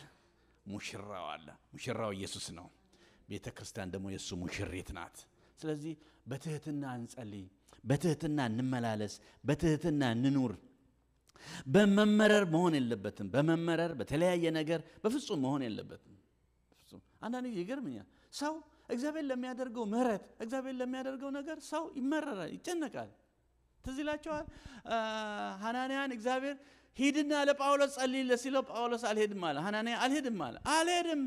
ሙሽራው አለ። ሙሽራው ኢየሱስ ነው። ቤተ ክርስቲያን ደግሞ የሱ ሙሽሪት ናት። ስለዚህ በትህትና እንጸልይ፣ በትህትና እንመላለስ፣ በትህትና እንኑር። በመመረር መሆን የለበትም። በመመረር በተለያየ ነገር በፍጹም መሆን የለበትም። በፍጹም አንዳንዴ ይገርምኛል። ሰው እግዚአብሔር ለሚያደርገው ምህረት፣ እግዚአብሔር ለሚያደርገው ነገር ሰው ይመረራል፣ ይጨነቃል። ትዝ ይላችኋል ሐናንያን እግዚአብሔር ሂድና ለጳውሎስ ጸልይለት ሲለው ጳውሎስ አልሄድም አለ። ሐናንያ አልሄድም አለ። አልሄድም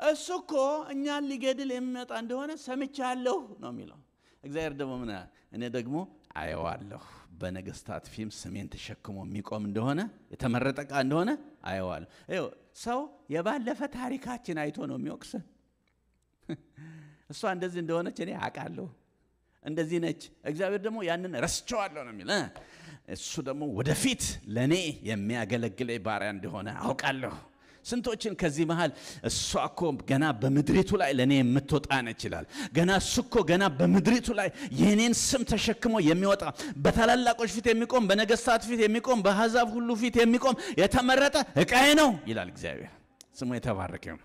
እሱ እኮ እኛን ሊገድል የሚመጣ እንደሆነ ሰምቻለሁ ነው የሚለው። እግዚአብሔር ደግሞ ምን አለ? እኔ ደግሞ አየዋለሁ በነገስታት ፊት ስሜን ተሸክሞ የሚቆም እንደሆነ የተመረጠ ዕቃ እንደሆነ አየዋለሁ። ይኸው ሰው የባለፈ ታሪካችን አይቶ ነው የሚወቅሰን። እሷ እንደዚህ እንደሆነች እኔ አውቃለሁ፣ እንደዚህ ነች። እግዚአብሔር ደግሞ ያንን ረስቸዋለሁ ነው የሚለው። እሱ ደግሞ ወደፊት ለኔ የሚያገለግለኝ ባሪያ እንደሆነ አውቃለሁ። ስንቶችን ከዚህ መሃል እሷ እኮ ገና በምድሪቱ ላይ ለኔ የምትወጣ ነች ይላል። ገና እሱ እኮ ገና በምድሪቱ ላይ የኔን ስም ተሸክሞ የሚወጣ በታላላቆች ፊት የሚቆም በነገስታት ፊት የሚቆም በአሕዛብ ሁሉ ፊት የሚቆም የተመረጠ ዕቃዬ ነው ይላል እግዚአብሔር። ስሙ የተባረከ ይሁን።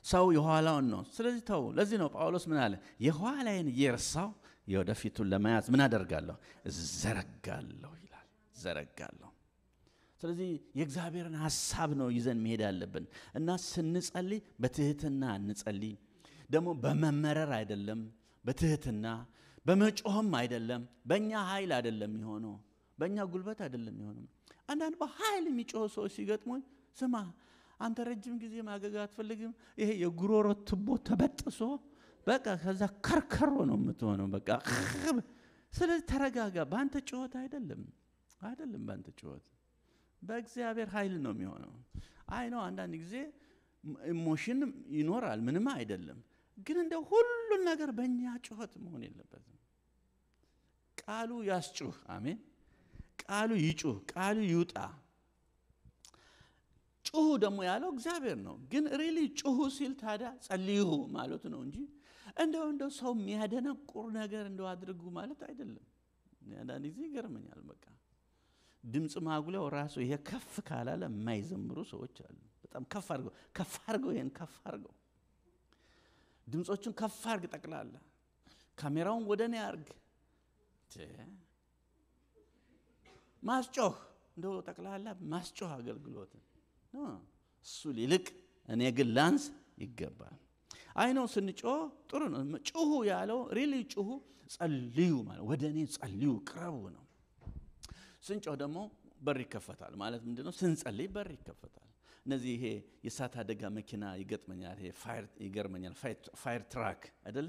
ሰው የኋላውን ነው። ስለዚህ ተው። ለዚህ ነው ጳውሎስ ምን አለ? የኋላዬን እየረሳሁ የወደፊቱን ለመያዝ ምን አደርጋለሁ? ዘረጋለሁ ይላል። ዘረጋለሁ። ስለዚህ የእግዚአብሔርን ሐሳብ ነው ይዘን መሄድ ያለብን እና ስንጸልይ በትህትና እንጸልይ። ደግሞ በመመረር አይደለም፣ በትህትና በመጮህም አይደለም። በእኛ ኃይል አይደለም የሚሆነው፣ በእኛ ጉልበት አይደለም የሚሆነው። አንዳንድ በኃይል የሚጮህ ሰዎች ሲገጥሙኝ ስማ አንተ ረጅም ጊዜ ማገግ አትፈልግም? ይሄ የጉሮሮ ትቦ ተበጥሶ በቃ ከዛ ከርከሮ ነው የምትሆነው። በቃ ስለዚህ ተረጋጋ። በአንተ ጩኸት አይደለም በአንተ ጩኸት በእግዚአብሔር ኃይል ነው የሚሆነው። አይ ነው አንዳንድ ጊዜ ኢሞሽን ይኖራል፣ ምንም አይደለም። ግን እንደ ሁሉን ነገር በእኛ ጩኸት መሆን የለበትም። ቃሉ ያስጩህ። አሜን። ቃሉ ይጩህ፣ ቃሉ ይውጣ። ጩሁ ደግሞ ያለው እግዚአብሔር ነው። ግን ሪሊ ጩሁ ሲል ታዲያ ጸልዩ ማለት ነው እንጂ እንደው ሰው የሚያደነቁር ነገር እንደው አድርጉ ማለት አይደለም። አንዳንድ ጊዜ ይገርመኛል። በቃ ድምጽ ማጉለው ራሱ ይሄ ከፍ ካላለ የማይዘምሩ ሰዎች አሉ። በጣም ከፍ አድርገው ይሄን ከፍ አድርገው ድምጾቹን ከፍ አድርግ፣ ጠቅላላ ካሜራውን ወደኔ አድርግ። ማስጮህ እንደው ጠቅላላ ማስጮህ አገልግሎት እሱ ሊልቅ እኔ ግን ላንስ ይገባል። አይ ነው ስንጮህ ጥሩ ነው። ጩሁ ያለው ሪሊ ጩሁ ጸልዩ ማለት ወደ እኔ ጸልዩ ቅረቡ ነው። ስንጮህ ደግሞ በር ይከፈታል ማለት ምንድነው? ስንጸልይ በር ይከፈታል። እነዚህ ይሄ የእሳት አደጋ መኪና ይገጥመኛል። ይሄ ፋየር ትራክ አይደለ?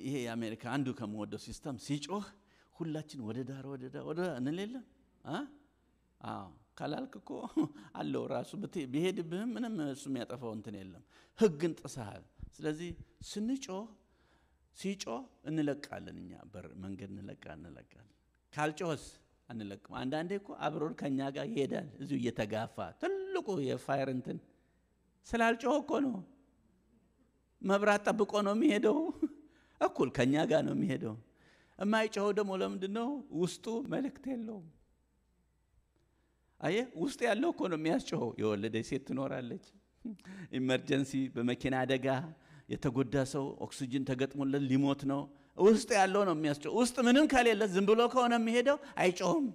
ይሄ የአሜሪካ አንዱ ከመወደው ሲስተም ሲጮህ ሁላችን ወደ ዳር ወደ እንለለ ካላልክ እኮ አለው ራሱ ቢሄድብህም ምንም እሱ የሚያጠፋው እንትን የለም። ህግን ጥሰሃል። ስለዚህ ሲጮህ እንለቃለን። እኛ በር መንገድ እንለቃለን። ካልጮህስ አንለቅም። አንዳንዴ እኮ አብሮን ከኛ ጋር ይሄዳል እዚሁ እየተጋፋ ትልቁ የፋየር እንትን ስላልጮህ እኮ ነው። መብራት ጠብቆ ነው የሚሄደው። እኩል ከኛ ጋር ነው የሚሄደው። የማይጮኸው ደግሞ ለምንድነው? ውስጡ መልእክት የለውም። አየ ውስጥ ያለው እኮ ነው የሚያስጮኸው። የወለደች ሴት ትኖራለች። ኢመርጀንሲ በመኪና አደጋ የተጎዳ ሰው ኦክሲጅን ተገጥሞለት ሊሞት ነው። ውስጥ ያለው ነው የሚያስጮኸው። ውስጥ ምንም ከሌለ ዝም ብሎ ከሆነ የሚሄደው አይጮህም።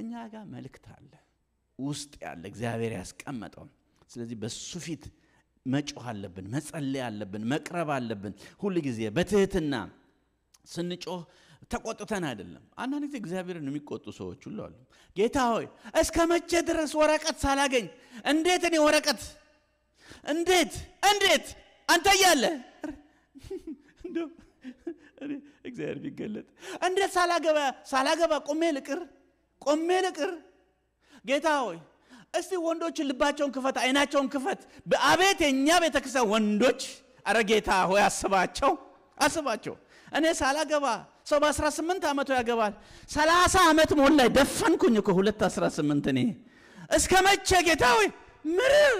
እኛ ጋር መልእክት አለ። ውስጥ ያለ እግዚአብሔር ያስቀመጠው። ስለዚህ በሱ ፊት መጮህ አለብን፣ መጸለይ አለብን፣ መቅረብ አለብን። ሁሉ ጊዜ በትህትና ስንጮህ ተቆጥተን አይደለም። አንዳንድ ጊዜ እግዚአብሔርን የሚቆጡ ሰዎች ሁሉ አሉ። ጌታ ሆይ እስከ መቼ ድረስ ወረቀት ሳላገኝ እንዴት እኔ ወረቀት እንዴት አንተ ያለ እንደው እግዚአብሔር ቢገለጥ እንዴት ሳላገባ ቆሜ ልቅር ጌታ ሆይ እስቲ ወንዶችን ልባቸውን ክፈት፣ አይናቸውን ክፈት። በአቤት የኛ ቤተክርስቲያን ወንዶች አረ ጌታ ሆይ አስባቸው። እኔ ሳላገባ ሰው በ18 ዓመቱ ያገባል። 30 ዓመት ሞላኝ ደፈንኩኝ እኮ 218 እኔ እስከ መቼ ጌታ ሆይ ምርር።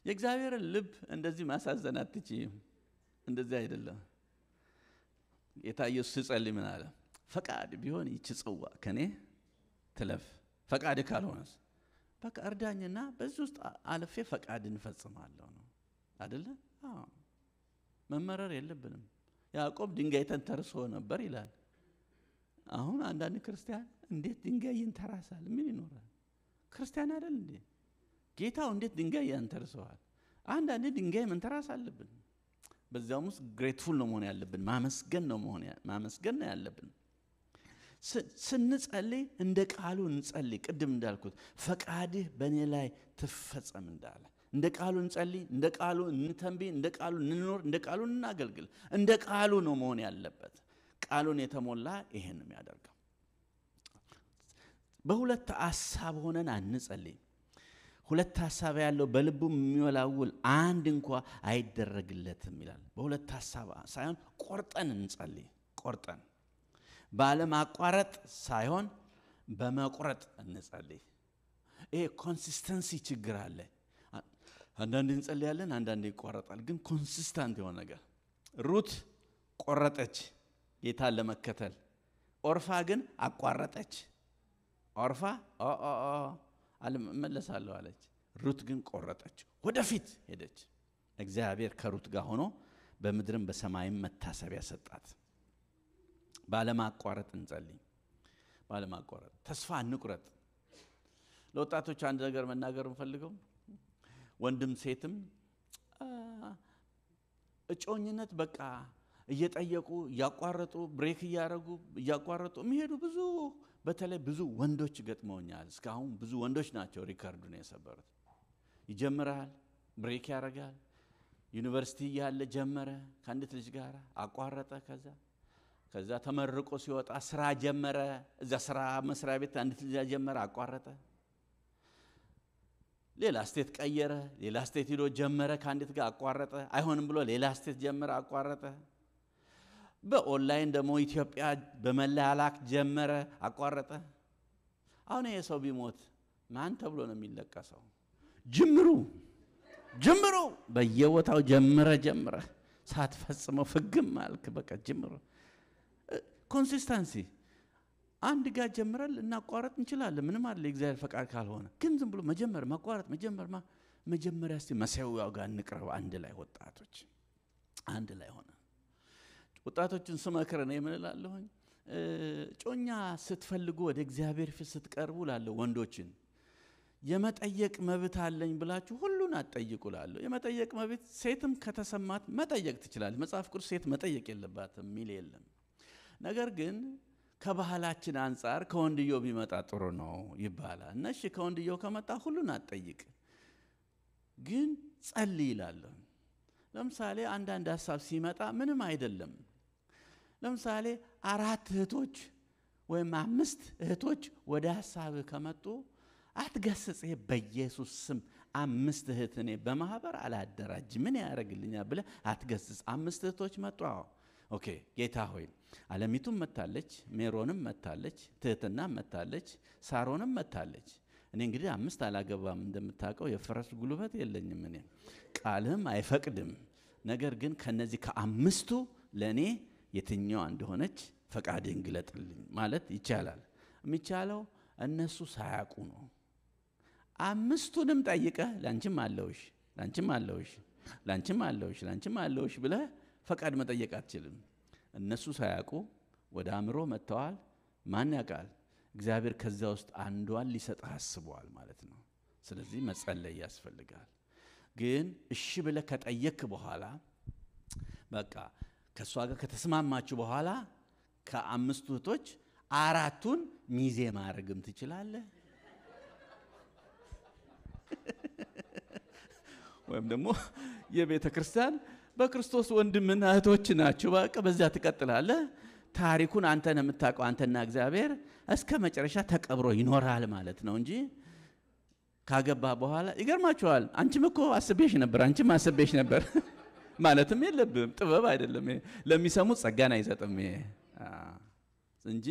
የእግዚአብሔር ልብ እንደዚህ ማሳዘን አትችይም። እንደዚህ አይደለም። ጌታ ኢየሱስ ሲጸልይ ምን አለ? ፈቃድ ቢሆን ይህች ጽዋ ከኔ ትለፍ፣ ፈቃድ ካልሆነስ በቃ እርዳኝና በዚህ ውስጥ አልፌ ፈቃድን ፈጽማለሁ ነው አይደለ? መመረር የለብንም። ያዕቆብ ድንጋይ ተንተርሶ ነበር ይላል። አሁን አንዳንድ ክርስቲያን እንዴት ድንጋይ ይንተራሳል? ምን ይኖራል? ክርስቲያን አይደል እንዴ? ጌታው እንዴት ድንጋይ ያንተርሰዋል? አንዳንዴ ድንጋይ መንተራስ አለብን። በዚያውም ውስጥ ግሬትፉል ነው መሆን ያለብን። ማመስገን ነው ያለብን። ስንጸልይ እንደ ቃሉ እንጸልይ። ቅድም እንዳልኩት ፈቃድህ በእኔ ላይ ትፈጸም እንዳለ እንደ ቃሉ እንጸልይ፣ እንደ ቃሉ እንተንብይ፣ እንደ ቃሉ እንኖር፣ እንደ ቃሉ እናገልግል። እንደ ቃሉ ነው መሆን ያለበት። ቃሉን የተሞላ ይሄን ነው የሚያደርገው። በሁለት ሐሳብ ሆነን አንጸልይ። ሁለት ሐሳብ ያለው በልቡ የሚወላውል አንድ እንኳን አይደረግለትም ይላል። በሁለት ሐሳብ ሳይሆን ቆርጠን እንጸልይ። ቆርጠን ባለማቋረጥ ሳይሆን በመቁረጥ እንጸልይ። ይሄ ኮንሲስተንሲ ችግር አለ። አንዳንዴ እንጸልያለን፣ አንዳንዴ ይቋረጣል። ግን ኮንሲስታንት የሆነ ነገር። ሩት ቆረጠች ጌታን ለመከተል። ኦርፋ ግን አቋረጠች። ኦርፋ አልመለሳለሁ አለች። ሩት ግን ቆረጠች፣ ወደፊት ሄደች። እግዚአብሔር ከሩት ጋር ሆኖ በምድርም በሰማይም መታሰቢያ ሰጣት። ባለማቋረጥ እንጸልይ። ባለማቋረጥ ተስፋ እንቁረጥ። ለወጣቶች አንድ ነገር መናገር እንፈልገው። ወንድም ሴትም እጮኝነት በቃ እየጠየቁ ያቋረጡ ብሬክ ያቋረጡ የሚሄዱ ብዙ በተለይ ብዙ ወንዶች ገጥመውኛል። እስካሁን ብዙ ወንዶች ናቸው ሪካርዱን የሰበሩት። ይጀምራል፣ ብሬክ ያደርጋል። ዩኒቨርሲቲ ያለ ጀመረ ከአንዲት ልጅ ጋር አቋረጠ። ከዛ ተመርቆ ሲወጣ ስራ ጀመረ። እዛ ስራ መስሪያ ቤት አንዲት ልጅ ጀመረ፣ አቋረጠ። ሌላ ስቴት ቀየረ፣ ሌላ ስቴት ሄዶ ጀመረ፣ ከአንዲት ጋር አቋረጠ። አይሆንም ብሎ ሌላ ስቴት ጀመረ፣ አቋረጠ። በኦንላይን ደግሞ ኢትዮጵያ በመላላክ ጀመረ፣ አቋረጠ። አሁን ይሄ ሰው ቢሞት ማን ተብሎ ነው የሚለቀሰው? ጅምሩ በየቦታው ጀመረ ሳትፈጽመው ፍግም አልክ። በቃ ጅምሩ። ኮንሲስተንሲ አንድ ጋር ጀምረን እናቋረጥ እንችላለን። ምንም አይደል የእግዚአብሔር ፈቃድ ካልሆነ። ግን ዝም ብሎ መጀመሪያ እስቲ መሰዊያው ጋር እንቅረብ። አንድ ላይ ወጣቶች አንድ ላይ ሆነ ወጣቶችን ስመክር ነው የምንላለሁኝ። ጮኛ ስትፈልጉ ወደ እግዚአብሔር ፊት ስትቀርቡ ላለው ወንዶችን የመጠየቅ መብት አለኝ ብላችሁ ሁሉን አትጠይቁላለሁ። የመጠየቅ መብት ሴትም ከተሰማት መጠየቅ ትችላለች። መጽሐፍ ቅዱስ ሴት መጠየቅ የለባትም የሚል የለም። ነገር ግን ከባህላችን አንፃር ከወንድየው ቢመጣ ጥሩ ነው ይባላል። እሺ ከወንድየው ከመጣ ሁሉን አትጠይቅ፣ ግን ጸልይ ይላለሁ። ለምሳሌ አንዳንድ ሐሳብ ሲመጣ ምንም አይደለም። ለምሳሌ 4 እህቶች ወይም 5 እህቶች ወደ ሐሳብ ከመጡ አትገስጽ። በኢየሱስ ስም 5 እህት እኔ በማህበር አላደራጅ ምን ያደርግልኛል ብለህ አትገስጽ። 5 እህቶች መጡ። ኦኬ ጌታ ሆይ ዓለሚቱም መታለች፣ ሜሮንም መታለች፣ ትህትናም መታለች፣ ሳሮንም መታለች። እኔ እንግዲህ 5 አላገባም እንደምታውቀው የፈረስ ጉልበት የለኝም እኔ ቃልም አይፈቅድም። ነገር ግን ከነዚህ ከ5ቱ ለኔ የትኛዋ እንደሆነች ፈቃዴን ግለጥልኝ ማለት ይቻላል። የሚቻለው እነሱ ሳያውቁ ነው። 5ቱንም ጠይቀህ ላንቺም አለውሽ ላንቺም አለውሽ ላንቺም አለውሽ ላንቺም አለውሽ ብለህ ፈቃድ መጠየቅ አትችልም። እነሱ ሳያውቁ ወደ አእምሮ መጥተዋል። ማን ያውቃል? እግዚአብሔር ከዛ ውስጥ አንዷን ሊሰጥህ አስቧል ማለት ነው። ስለዚህ መጸለይ ያስፈልጋል። ግን እሺ ብለህ ከጠየቅክ በኋላ በቃ ከሷ ጋር ከተስማማችሁ በኋላ ከ5ቱ እህቶች 4ቱን ሚዜ ማድረግም ትችላለህ። ወይም ደግሞ የቤተ ክርስቲያን በክርስቶስ ወንድምና እህቶች ናችሁ በቃ በዛ ትቀጥላለህ። ታሪኩን አንተ ነህ የምታውቀው፣ አንተና እግዚአብሔር እስከ መጨረሻ ተቀብሮ ይኖራል ማለት ነው እንጂ ካገባ በኋላ ይገርማችኋል። አንቺም እኮ አስቤሽ ነበር አንቺም አስቤሽ ነበር ማለትም የለብም። ጥበብ አይደለም ለሚሰሙት ጸጋን አይሰጥም እንጂ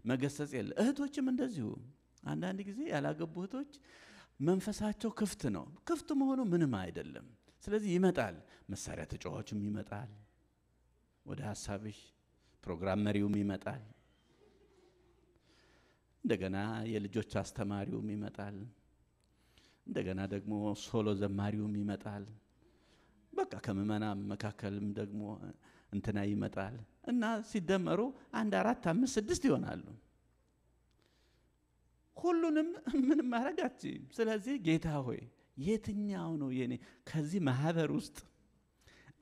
መገሰጽ የለ። እህቶችም እንደዚሁ አንዳንድ ጊዜ ያላገቡ እህቶች መንፈሳቸው ክፍት ነው። ክፍት መሆኑ ምንም አይደለም። ስለዚህ ይመጣል፣ መሳሪያ ተጫዋቹም ይመጣል ወደ ሐሳብሽ፣ ፕሮግራም መሪውም ይመጣል፣ እንደገና የልጆች አስተማሪውም ይመጣል፣ እንደገና ደግሞ ሶሎ ዘማሪውም ይመጣል። በቃ ከምዕመናን መካከልም ደግሞ እንትና ይመጣል እና ሲደመሩ 1 4 5 6 ይሆናሉ። ሁሉንም ምንም ማድረግ አትችይም። ስለዚህ ጌታ ሆይ የትኛው ነው የኔ ከዚህ ማህበር ውስጥ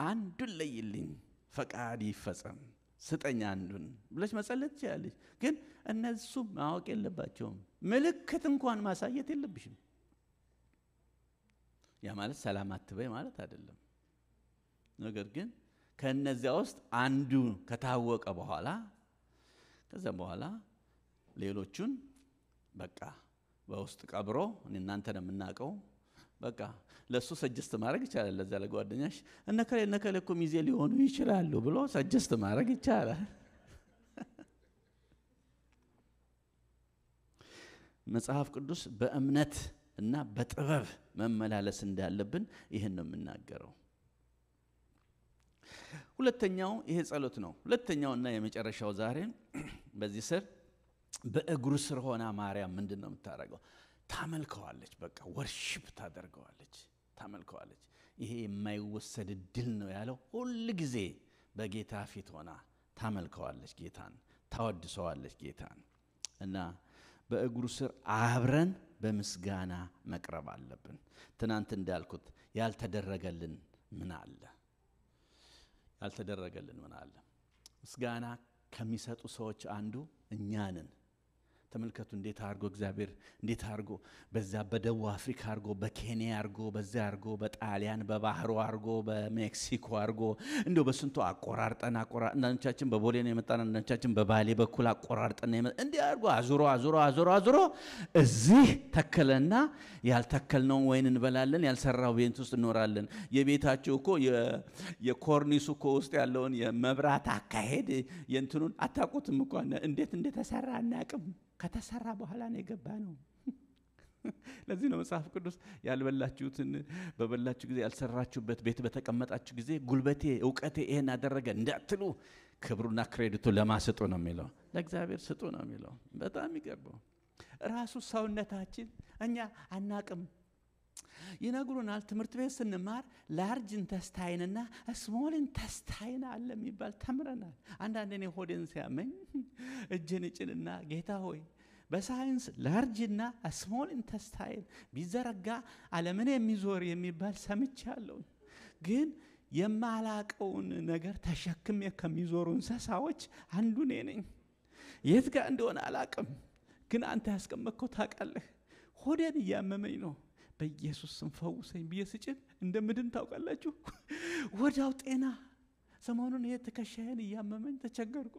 አንዱን ለይልኝ፣ ፈቃድ ይፈጸም፣ ስጠኝ አንዱን ብለሽ መጸለይ ትችያለሽ። ግን እነሱ ማወቅ የለባቸውም። ምልክት እንኳን ማሳየት የለብሽም። ያ ማለት ሰላም አትበይ ማለት አይደለም። ነገር ግን ከነዚያ ውስጥ አንዱ ከታወቀ በኋላ ከዛ በኋላ ሌሎቹን በቃ በውስጥ ቀብሮ እናንተ ነው የምናውቀው በቃ ለሱ ሰጀስት ማድረግ ይቻላል። ለዛ ለጓደኛሽ እነከለ እኮ ሚዜ ሊሆኑ ይችላሉ ብሎ ሰጀስት ማድረግ ይቻላል። መጽሐፍ ቅዱስ በእምነት እና በጥበብ መመላለስ እንዳለብን ይሄን ነው የምናገረው። ሁለተኛው ይሄ ጸሎት ነው። ሁለተኛውና የመጨረሻው ዛሬ በዚህ ስር በእግሩ ስር ሆና ማርያም ምንድነው የምታደርገው? ታመልከዋለች። በቃ ወርሺፕ ታደርገዋለች፣ ታመልከዋለች። ይሄ የማይወሰድ ድል ነው ያለው። ሁሉ ጊዜ በጌታ ፊት ሆና ታመልከዋለች፣ ጌታን ታወድሰዋለች ጌታን። እና በእግሩ ስር አብረን በምስጋና መቅረብ አለብን። ትናንት እንዳልኩት ያልተደረገልን ምን አለ? ያልተደረገልን ምን አለ? ምስጋና ከሚሰጡ ሰዎች አንዱ እኛ ነን። ተመልከቱ እንዴት አርጎ እግዚአብሔር እንዴት አርጎ በዛ በደቡብ አፍሪካ አርጎ በኬንያ አርጎ በዛ አርጎ በጣሊያን በባህሩ አርጎ በሜክሲኮ አርጎ እንዶ በስንቱ አቆራርጠን አንዳንዶቻችን በቦሌ ነው የመጣን፣ አንዳንዶቻችን በባሌ በኩል አቆራርጠን እንዴ አርጎ አዙሮ እዚህ ተከለና ያልተከልነው ወይን እንበላለን፣ ያልሰራው ቤት ውስጥ እንኖራለን። የቤታቸው እኮ የኮርኒሱ እኮ ውስጥ ያለውን የመብራት አካሄድ የእንትኑን አታውቁትም እኮ እንዴት እንደተሰራ አናውቅም። ከተሰራ በኋላ ነው የገባ ነው። ለዚህ ነው መጽሐፍ ቅዱስ ያልበላችሁትን በበላችሁ ጊዜ ያልሰራችሁበት ቤት በተቀመጣችሁ ጊዜ ጉልበቴ ዕውቀቴ ይሄን አደረገ እንዳትሉ ክብሩና ክሬዲቱ ለማስጡ ነው የሚለው፣ ለእግዚአብሔር ስጡ ነው የሚለው። በጣም ይገርመው። ራሱ ሰውነታችን እኛ አናቅም። ይነግሩናል ትምህርት ቤት ስንማር ላርጅ ኢንተስታይንና ስሞል ኢንተስታይን አለ የሚባል ተምረናል። አንዳንዴ እኔ ሆዴን ሲያመኝ እጄን እጭንና ጌታ ሆይ በሳይንስ ላርጅና ስሞል ኢንተስታይን ቢዘረጋ ዓለምን የሚዞር የሚባል ሰምቻለሁ። ግን የማላቀውን ነገር ተሸክሜ ከሚዞሩ እንስሳዎች አንዱ ነኝ። የት ጋር እንደሆነ አላቅም፣ ግን አንተ ያስቀመጥከው ታውቃለህ። ሆዴን እያመመኝ ነው፣ በኢየሱስ ስም ፈውሰኝ ብዬ ስጭን እንደምድን ታውቃላችሁ። ወዲያው ጤና። ሰሞኑን የትከሻዬን እያመመኝ ተቸገርኩ።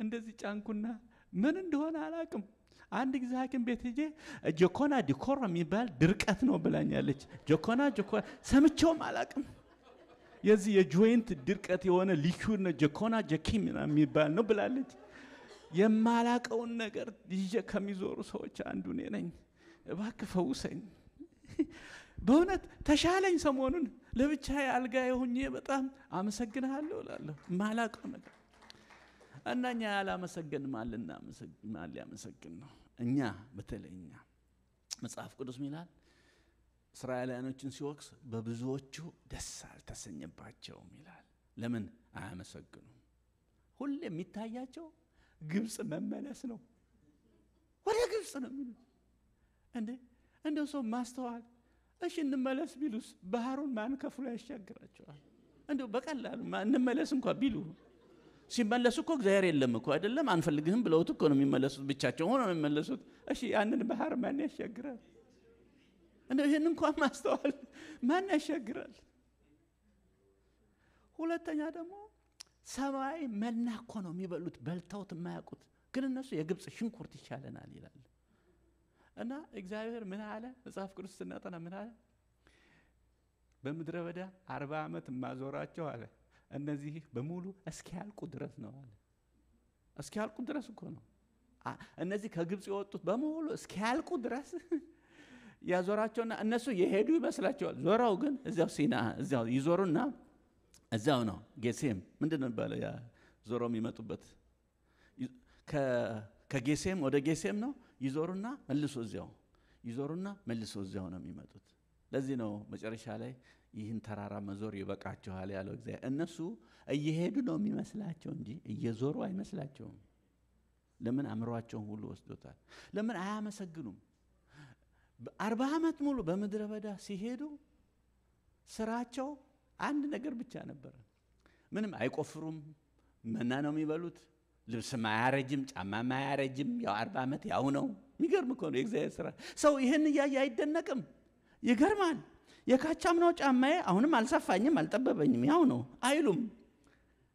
እንደዚህ ጫንኩና ምን እንደሆነ አላቅም። አንድ ጊዜ ሐኪም ቤት ሄጄ ጆኮና ዲኮራ የሚባል ድርቀት ነው ብላኛለች። ጆኮና ሰምቼውም አላቅም። የዚህ የጆይንት ድርቀት የሆነ ሊኩድ ነው ጆኮና ጀኪም የሚባል ነው ብላለች። የማላቀውን ነገር ይዤ ከሚዞሩ ሰዎች አንዱ ነኝ። እባክህ ፈውሰኝ። በእውነት ተሻለኝ። ሰሞኑን ለብቻዬ አልጋዬ ሆኜ በጣም አመሰግናለሁ እላለሁ። ማላቀው ነገር እናኛ ያላመሰገን ማልና ማል ያመሰግን ነው። እኛ በተለይ እኛ መጽሐፍ ቅዱስ ይላል እስራኤላውያኖችን ሲወቅስ በብዙዎቹ ደስ አልተሰኘባቸውም ይላል። ለምን አያመሰግኑም? ሁሌ የሚታያቸው ግብጽ መመለስ ነው። ወደ ግብጽ ነው የሚሉት። እንደው ሰው ማስተዋል እሺ እንመለስ ቢሉስ ባህሩን ማን ከፍሎ ያሻግራቸዋል? እንደው በቀላሉ እንመለስ እንኳን ቢሉ ሲመለሱ እኮ እግዚአብሔር የለም እኮ አይደለም አንፈልግህም ብለውት እኮ ነው የሚመለሱት። ብቻቸው ሆነው ነው የሚመለሱት። እሺ ያንን ባህር ማን ያሻግራል? እንደው ይሄን እንኳን ማስተዋል ማን ያሻግራል? ሁለተኛ ደግሞ ሰማይ መና እኮ ነው የሚበሉት፣ በልተውት የማያውቁት። ግን እነሱ የግብጽ ሽንኩርት ይሻለናል ይላል። እና እግዚአብሔር ምን አለ? መጽሐፍ ቅዱስ ስናጠና ምን አለ? በምድረ በዳ 40 ዓመት ማዞራቸው አለ እነዚህ በሙሉ እስኪያልቁ ድረስ ነው አለ። እስኪያልቁ ድረስ እኮ ነው እነዚህ ከግብጽ የወጡት በሙሉ እስኪያልቁ ድረስ ያዞራቸውና እነሱ የሄዱ ይመስላቸዋል። ዞራው ግን እዛው ሲና እዛው ይዞሩና እዛው ነው ጌሴም ምንድነው የሚባለው ያ ዞራው የሚመጡበት ከጌሴም ወደ ጌሴም ነው ይዞሩና መልሶ እዛው ይዞሩና መልሶ እዛው ነው የሚመጡት። ለዚህ ነው መጨረሻ ላይ ይህን ተራራ መዞር ይበቃቸዋል ያለው እግዚአብሔር። እነሱ እየሄዱ ነው የሚመስላቸው እንጂ እየዞሩ አይመስላቸውም። ለምን? አምሯቸውን ሁሉ ወስዶታል። ለምን አያመሰግኑም? 40 ዓመት ሙሉ በምድረ በዳ ሲሄዱ ስራቸው አንድ ነገር ብቻ ነበር። ምንም አይቆፍሩም፣ መና ነው የሚበሉት። ልብስ ማያረጅም፣ ጫማ ማያረጅም። ያው 40 ዓመት ያው ነው። የሚገርም እኮ ነው የእግዚአብሔር ስራ። ሰው ይሄን እያየ አይደነቅም? ይገርማል። የካቻምናው ጫማዬ አሁንም አልሰፋኝም፣ አልጠበበኝም፣ ያው ነው አይሉም።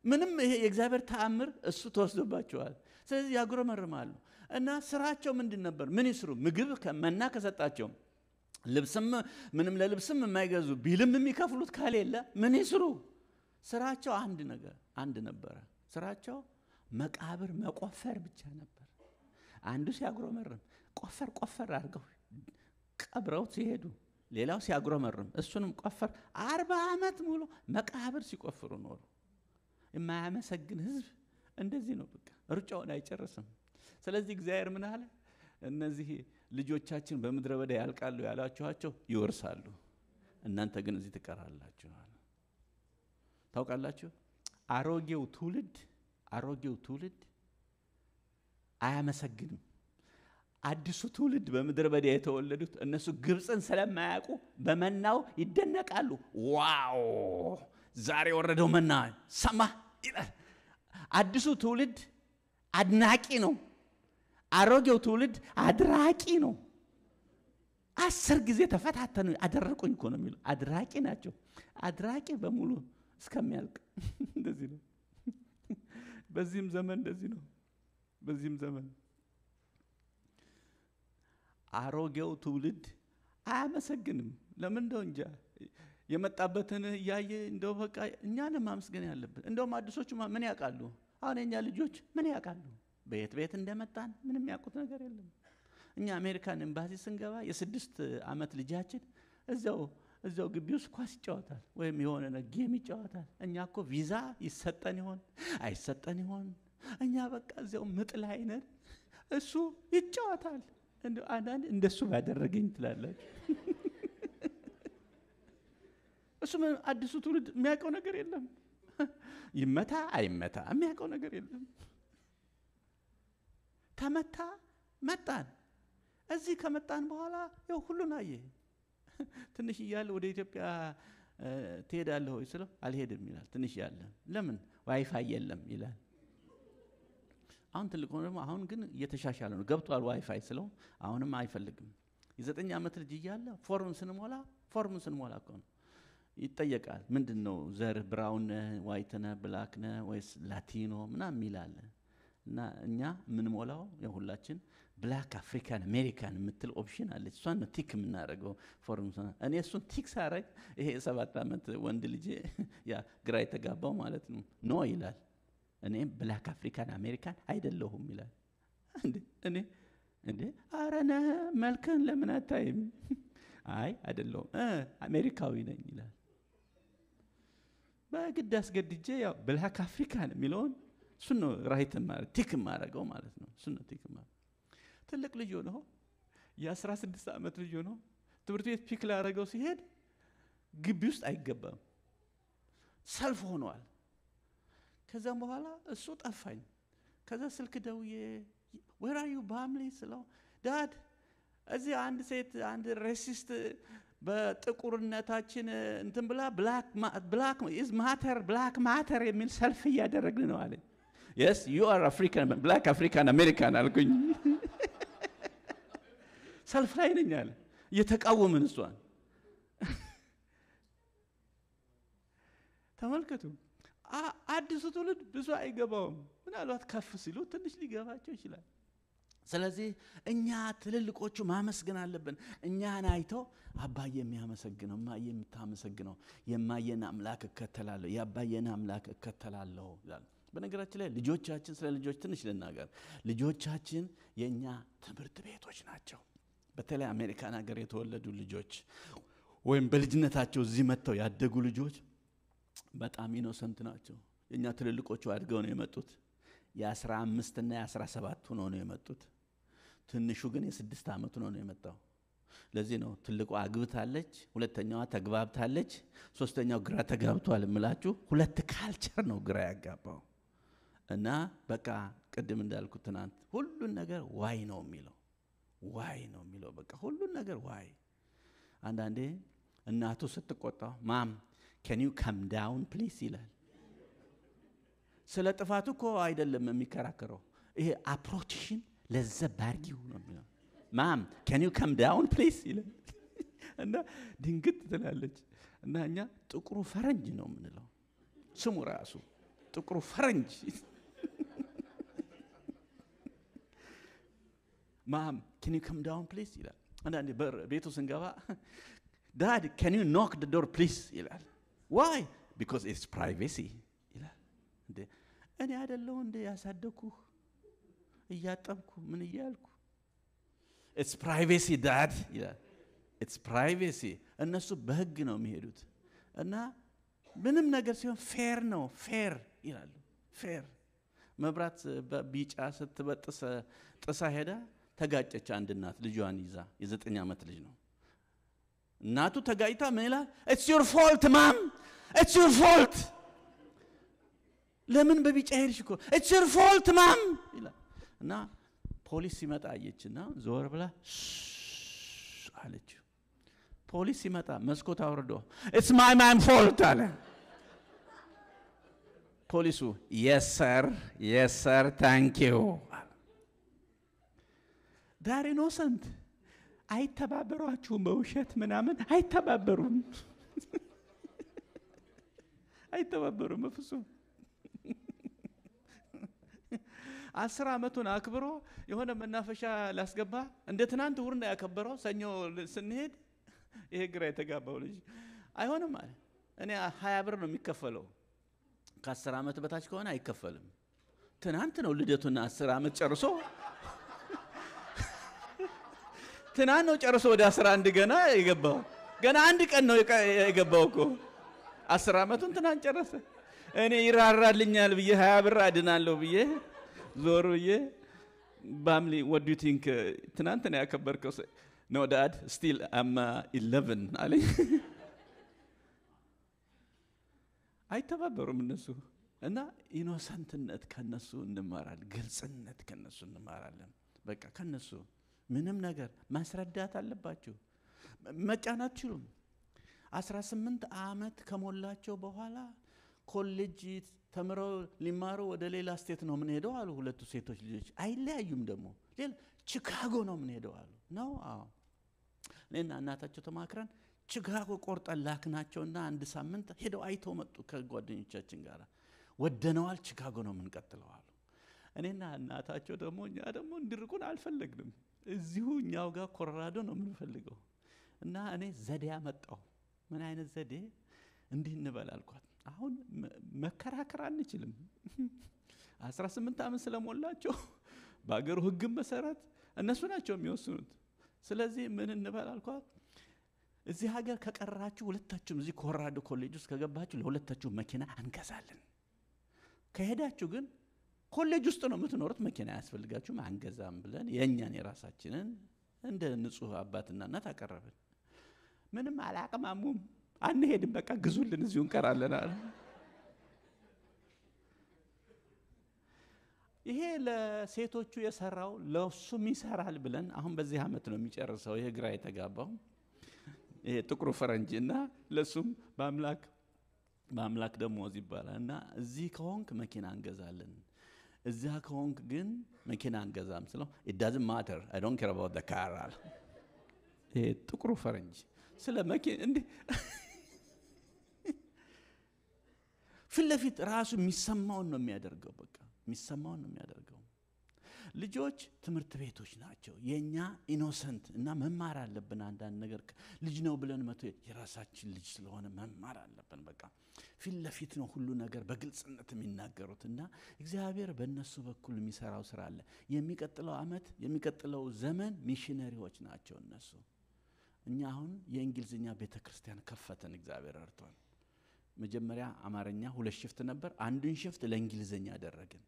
ምንም ይሄ የእግዚአብሔር ተአምር እሱ ተወስዶባቸዋል። ስለዚህ ያጉረመርማሉ። እና ስራቸው ምንድን ነበር? ምን ይስሩ? ምግብ ከመና ከሰጣቸው ልብስም ምንም ለልብስም የማይገዙ ቢልም የሚከፍሉት ካሌለ ምን ይስሩ? ስራቸው አንድ ነበረ። ስራቸው መቃብር መቆፈር ብቻ ነበር። አንዱ ሲያጉረመርም ቆፈር አድርገው ቀብረው ሲሄዱ ሌላው ሲያጉረመርም እሱንም ቆፈር 40 ዓመት ሙሉ መቃብር ሲቆፍሩ ኖሩ። የማያመሰግን ህዝብ እንደዚህ ነው። በቃ ሩጫውን አይጨርስም። ስለዚህ እግዚአብሔር ምን አለ? እነዚህ ልጆቻችን በምድረ በዳ ያልቃሉ ያላችኋቸው ይወርሳሉ፣ እናንተ ግን እዚህ ትቀራላችሁ። ታውቃላችሁ? አሮጌው ትውልድ አያመሰግንም። አዲሱ ትውልድ በምድረ በዳ የተወለዱት እነሱ ግብጽን ስለማያውቁ በመናው ይደነቃሉ። ዋው ዛሬ ወረደው መና ሰማ ይላል። አዲሱ ትውልድ አድናቂ ነው። አሮጌው ትውልድ አድራቂ ነው። 10 ጊዜ ተፈታተኑ አደረቁኝ እኮ ነው የሚሉ አድራቂ ናቸው። አድራቂ በሙሉ እስከሚያልቅ እንደዚህ ነው። በዚህም ዘመን እንደዚህ ነው። በዚህም ዘመን አሮጌው ትውልድ አያመሰግንም። ለምን እንደው እንጃ የመጣበትን ያየ እንደው በቃ እኛን ማመስገን ያለብን። እንደውም አዲሶቹ ምን ያውቃሉ? አሁን የኛ ልጆች ምን ያውቃሉ? ቤት እንደመጣን ምንም ያውቁት ነገር የለም። እኛ አሜሪካን ኤምባሲ ስንገባ የ6 ዓመት ልጃችን እዛው ግቢ ውስጥ ኳስ ይጫወታል ወይም የሆነ ጌም ይጫወታል። እኛ እኮ ቪዛ ይሰጠን ይሆን አይሰጠን ይሆን? እኛ በቃ እዛው ምጥ ላይ ነን። እሱ ይጫወታል። እንደው አንዳንድ እንደሱ ባደረገኝ ትላላችሁ። እሱ አዲሱ ትውልድ የሚያውቀው ነገር የለም። ይመታ አይመታ የሚያውቀው ነገር የለም። ተመታ መጣን እዚህ ከመጣን በኋላ ያው ሁሉን አየ ትንሽ ይያለ ወደ ኢትዮጵያ ትሄዳለህ ወይ ስለው አልሄድም ይላል ትንሽ ያለ ለምን ዋይፋይ የለም ይላል አሁን ትልቅ ሆነ አሁን ግን እየተሻሻለ ነው ገብቷል ዋይፋይ ስለው አሁንም አይፈልግም የ9 ዓመት ልጅ ይያለ ፎርም ስንሞላ እኮ ነው ይጠየቃል ምንድነው ዘር ብራውን ዋይት ነህ ብላክ ነህ ወይስ ላቲኖ ምናምን ይላል እና እኛ ምን ሞላው የሁላችን ብላክ አፍሪካን አሜሪካን ምትል ኦፕሽን አለች እሷን ነው ቲክ የምናደርገው ፎርም እኔ እሱን ቲክ ሳረግ ይሄ 7 ዓመት ወንድ ልጅ ያ ግራ የተጋባው ማለት ነው ኖ ይላል እኔ ብላክ አፍሪካን አሜሪካን አይደለሁም ይላል እንዴ አረነ መልከን ለምን አታይም አይ አይደለሁም አሜሪካዊ ነኝ ይላል በግድ አስገድጄ ያው ብላክ አፍሪካን የሚለውን እሱ ነው ራይት ማለት ቲክ ማረገው ማለት ነው እሱ ነው ቲክ ማለት ትልቅ ልጅ ሆኖ የ16 ዓመት ልጅ ሆኖ ትምህርት ቤት ፒክ ላረገው ሲሄድ ግቢ ውስጥ አይገባም ሰልፍ ሆኗል ከዛም በኋላ እሱ ጠፋኝ ከዛ ስልክ ደውዬ where are you ባምሊ ስለው ዳድ እዚህ አንድ ሴት አንድ ሬሲስት በጥቁርነታችን እንትን ብላ ብላክ is matter black matter የሚል ሰልፍ እያደረግን ነው አለኝ yes you are African black African American አልኩኝ ሰልፍ ላይ ነኝ አለ እየተቃወምን እሷን ተመልከቱ አዲሱ ትውልድ ብዙ አይገባውም ምናልባት ከፍ ሲሉ ትንሽ ሊገባቸው ይችላል ስለዚህ እኛ ትልልቆቹ ማመስገን አለብን እኛን አይቶ አባዬ የሚያመሰግነው ማየ የምታመሰግነው የማየን አምላክ እከተላለሁ ያባየን አምላክ እከተላለሁ ይላል በነገራችን ላይ ልጆቻችን ስለ ልጆች ትንሽ ልናገር ልጆቻችን የኛ ትምህርት ቤቶች ናቸው በተለይ አሜሪካን ሀገር የተወለዱ ልጆች ወይም በልጅነታቸው እዚህ መጥተው ያደጉ ልጆች በጣም ኢኖሰንት ናቸው የኛ ትልልቆቹ አድገው ነው የመጡት የ15 እና የ17 ሆኖ ነው የመጡት ትንሹ ግን የ6 ዓመት ሆኖ ነው የመጣው ለዚህ ነው ትልቁ አግብታለች ሁለተኛዋ ተግባብታለች ሶስተኛው ግራ ተጋብቷል እምላችሁ ሁለት ካልቸር ነው ግራ ያጋባው እና በቃ ቅድም እንዳልኩት ትናንት ሁሉን ነገር ዋይ ነው የሚለው በቃ ሁሉን ነገር ዋይ አንዳንዴ እናቱ ስትቆጣው ማም can you come down please ይላል ስለ ጥፋቱ እኮ አይደለም የሚከራከረው ይሄ አፕሮችሽን ለዘባርጊው ነው የሚለው ማም can you come down please ይላል እና ድንግጥ ትላለች እና እኛ ጥቁሩ ፈረንጅ ነው የምንለው ስሙ ራሱ ጥቁሩ ፈረንጅ ማም can you come down please ይላል አንዳንዴ ቤቱ ስንገባ dad can you knock the door please ይላል why because it's privacy ይላል እንዴ እኔ አይደለሁ እንዴ ያሳደኩ እያጠብኩ ምን ይያልኩ it's privacy dad ይላል it's privacy እነሱ በህግ ነው የሚሄዱት እና ምንም ነገር ሲሆን ፌር ነው ፌር ይላሉ ፌር መብራት በቢጫ ስትበጥስ ጥሳ ሄዳ ተጋጨች አንድ እናት ልጇን ይዛ የ9 ዓመት ልጅ ነው እናቱ ተጋጭታ ምን ይላል it's your fault mom it's your fault ለምን በቢጫ ሄድሽ እኮ it's your fault mom ይላል እና ፖሊስ ሲመጣ አየችና ዞር ብላ አለች ፖሊስ ሲመጣ መስኮት አውርዶ it's my mom fault አለ ፖሊሱ yes sir thank you ዳር ኢኖሰንት አይተባበሯችሁም በውሸት ምናምን አይተባበሩም በፍጹም 10 ዓመቱን አክብሮ የሆነ መናፈሻ ላስገባ እንደ ትናንት ውርና ያከበረው ሰኞ ስንሄድ ይሄ ግራ የተጋባው ልጅ አይሆንም አለ እኔ 20 ብር ነው የሚከፈለው ከ10 ዓመት በታች ከሆነ አይከፈልም ትናንት ነው ልደቱና 10 ዓመት ጨርሶ ትናንት ነው ጨርሶ ወደ 11 ገና አንድ ቀን ነው የገባው እኮ 10 ዓመቱን ትናንት ጨረሰ እኔ ይራራልኛል ብዬ 20 ብር አድናለሁ ብዬ ዞር ብዬ ባምሊ what do you think ትናንት ነው ያከበርከው no dad still I'm 11 አለኝ አይተባበሩም እነሱ እና ኢኖሰንትነት ከነሱ እንማራለን ግልጽነት ከነሱ እንማራለን በቃ ከነሱ ምንም ነገር ማስረዳት አለባችሁ። መጫን አትችሉም። 18 ዓመት ከሞላቸው በኋላ ኮሌጅ ተምረው ሊማሩ ወደ ሌላ ስቴት ነው ምን ሄደው አሉ። ሁለቱ ሴቶች ልጆች አይለያዩም። ደግሞ ሌላ ቺካጎ ነው ምን ሄደው አሉ ነው። አዎ እኔና እናታቸው ተማክረን ቺካጎ ቆርጠን ላክናቸውና አንድ ሳምንት ሄደው አይተው መጡ ከጓደኞቻችን ጋር። ወደነዋል፣ ቺካጎ ነው ምን ቀጥለው አሉ። እኔና እናታቸው ደግሞ እኛ ደግሞ እንድርቁን አልፈለግንም። እዚሁ እኛው ጋር ኮሎራዶ ነው የምንፈልገው። እና እኔ ዘዴ አመጣው። ምን አይነት ዘዴ? እንዲህ እንበል አልኳት። አሁን መከራከር አንችልም። 18 ዓመት ስለሞላቸው በአገሩ ሕግ መሰረት እነሱ ናቸው የሚወስኑት። ስለዚህ ምን እንበል አልኳት። እዚህ ሀገር ከቀራችሁ ሁለታችሁም እዚህ ኮሎራዶ ኮሌጅ ውስጥ ከገባችሁ ለሁለታችሁ መኪና አንገዛለን። ከሄዳችሁ ግን ኮሌጅ ውስጥ ነው የምትኖሩት፣ መኪና ያስፈልጋችሁም አንገዛም ብለን የኛን የራሳችንን እንደ ንጹህ አባትና እናት አቀረብን። ምንም አላቅማሙም። አንሄድም፣ በቃ ግዙልን፣ እዚሁ እንቀራለን አለ። ይሄ ለሴቶቹ የሰራው ለሱም ይሰራል ብለን አሁን በዚህ አመት ነው የሚጨርሰው። ይሄ ግራ የተጋባው ይሄ ጥቁሩ ፈረንጅና ለሱም በአምላክ ደሞዝ ይባላል። እና እዚህ ከሆንክ መኪና እንገዛለን፣ እዛ ከሆንክ ግን መኪና አንገዛም ስለው it doesn't matter, I don't care about the car አለ። ይሄ ጥቁሩ ፈረንጅ ስለ መኪና እንዴ ፊት ለፊት ራሱ የሚሰማውን ነው የሚያደርገው። በቃ የሚሰማውን ነው የሚያደርገው። ልጆች ትምህርት ቤቶች ናቸው የኛ ኢኖሰንት እና መማር አለብን። አንዳንድ ነገር ልጅ ነው ብለን መቶ የራሳችን ልጅ ስለሆነ መማር አለብን። በቃ ፊት ለፊት ነው ሁሉ ነገር በግልጽነት የሚናገሩትና እግዚአብሔር በእነሱ በኩል የሚሰራው ስራ አለ። የሚቀጥለው አመት የሚቀጥለው ዘመን ሚሽነሪዎች ናቸው እነሱ። እኛ አሁን የእንግሊዝኛ ቤተክርስቲያን ከፈተን፣ እግዚአብሔር አርቷል። መጀመሪያ አማርኛ 2 ሽፍት ነበር፣ አንዱን ሽፍት ለእንግሊዝኛ አደረግን።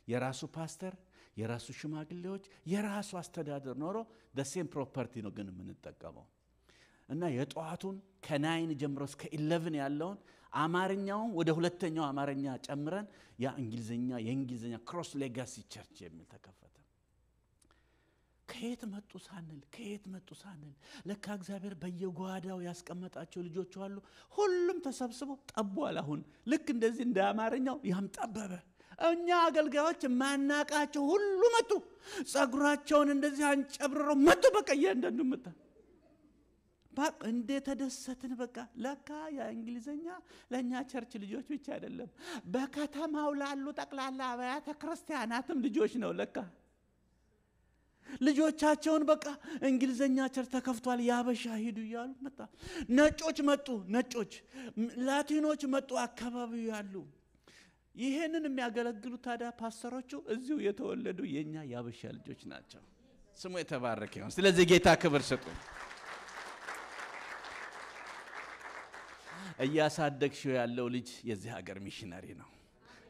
የራሱ ፓስተር፣ የራሱ ሽማግሌዎች፣ የራሱ አስተዳደር ኖሮ the same property ነው ግን የምንጠቀመው። እና የጧቱን ከ9 ጀምሮ እስከ 11 ያለውን አማርኛውን ወደ ሁለተኛው አማርኛ ጨምረን ያ የእንግሊዝኛ ክሮስ ሌጋሲ ቸርች የሚል ተከፈተ። ከየት መጡ ሳንል ለካ እግዚአብሔር በየጓዳው ያስቀመጣቸው ልጆች አሉ። ሁሉም ተሰብስበው ጠቧል። አሁን ልክ እንደዚህ እንደ አማርኛው ያም ጠበበ። እኛ አገልጋዮች ማናቃቸው ሁሉ መጡ። ጸጉራቸውን እንደዚህ አንጨብርረው መጡ። በቃ እያንዳንዱ መጣ። በቃ እንዴት ተደሰትን። በቃ ለካ የእንግሊዝኛ ለኛ ቸርች ልጆች ብቻ አይደለም፣ በከተማው ላሉ ጠቅላላ አብያተ ክርስቲያናትም ልጆች ነው ለካ። ልጆቻቸውን በቃ እንግሊዝኛ ቸርች ተከፍቷል ያበሻ ሂዱ ይያሉ መጣ። ነጮች መጡ፣ ላቲኖች መጡ፣ አካባቢው ያሉ። ይሄንን የሚያገለግሉ ታዲያ ፓስተሮቹ እዚሁ የተወለዱ የኛ ያበሻ ልጆች ናቸው። ስሙ የተባረከ ይሁን። ስለዚህ ጌታ ክብር ስጡ። እያሳደግሽው ያለው ልጅ የዚህ ሀገር ሚሽነሪ ነው።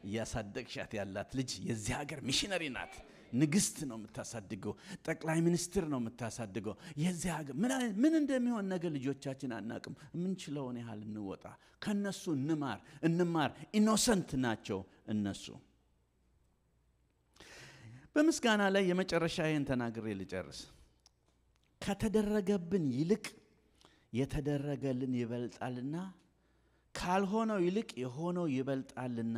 እያሳደግሻት ያላት ልጅ የዚህ ሀገር ሚሽነሪ ናት። ንግስት ነው የምታሳድገው፣ ጠቅላይ ሚኒስትር ነው የምታሳድገው። የዚህ ሀገር ምን እንደሚሆን ነገር ልጆቻችን አናቅም። የምንችለውን ያህል እንወጣ፣ ከነሱ እንማር። ኢኖሰንት ናቸው እነሱ። በምስጋና ላይ የመጨረሻ ይሄን ተናግሬ ልጨርስ። ከተደረገብን ይልቅ የተደረገልን ይበልጣልና፣ ካልሆነው ይልቅ የሆነው ይበልጣልና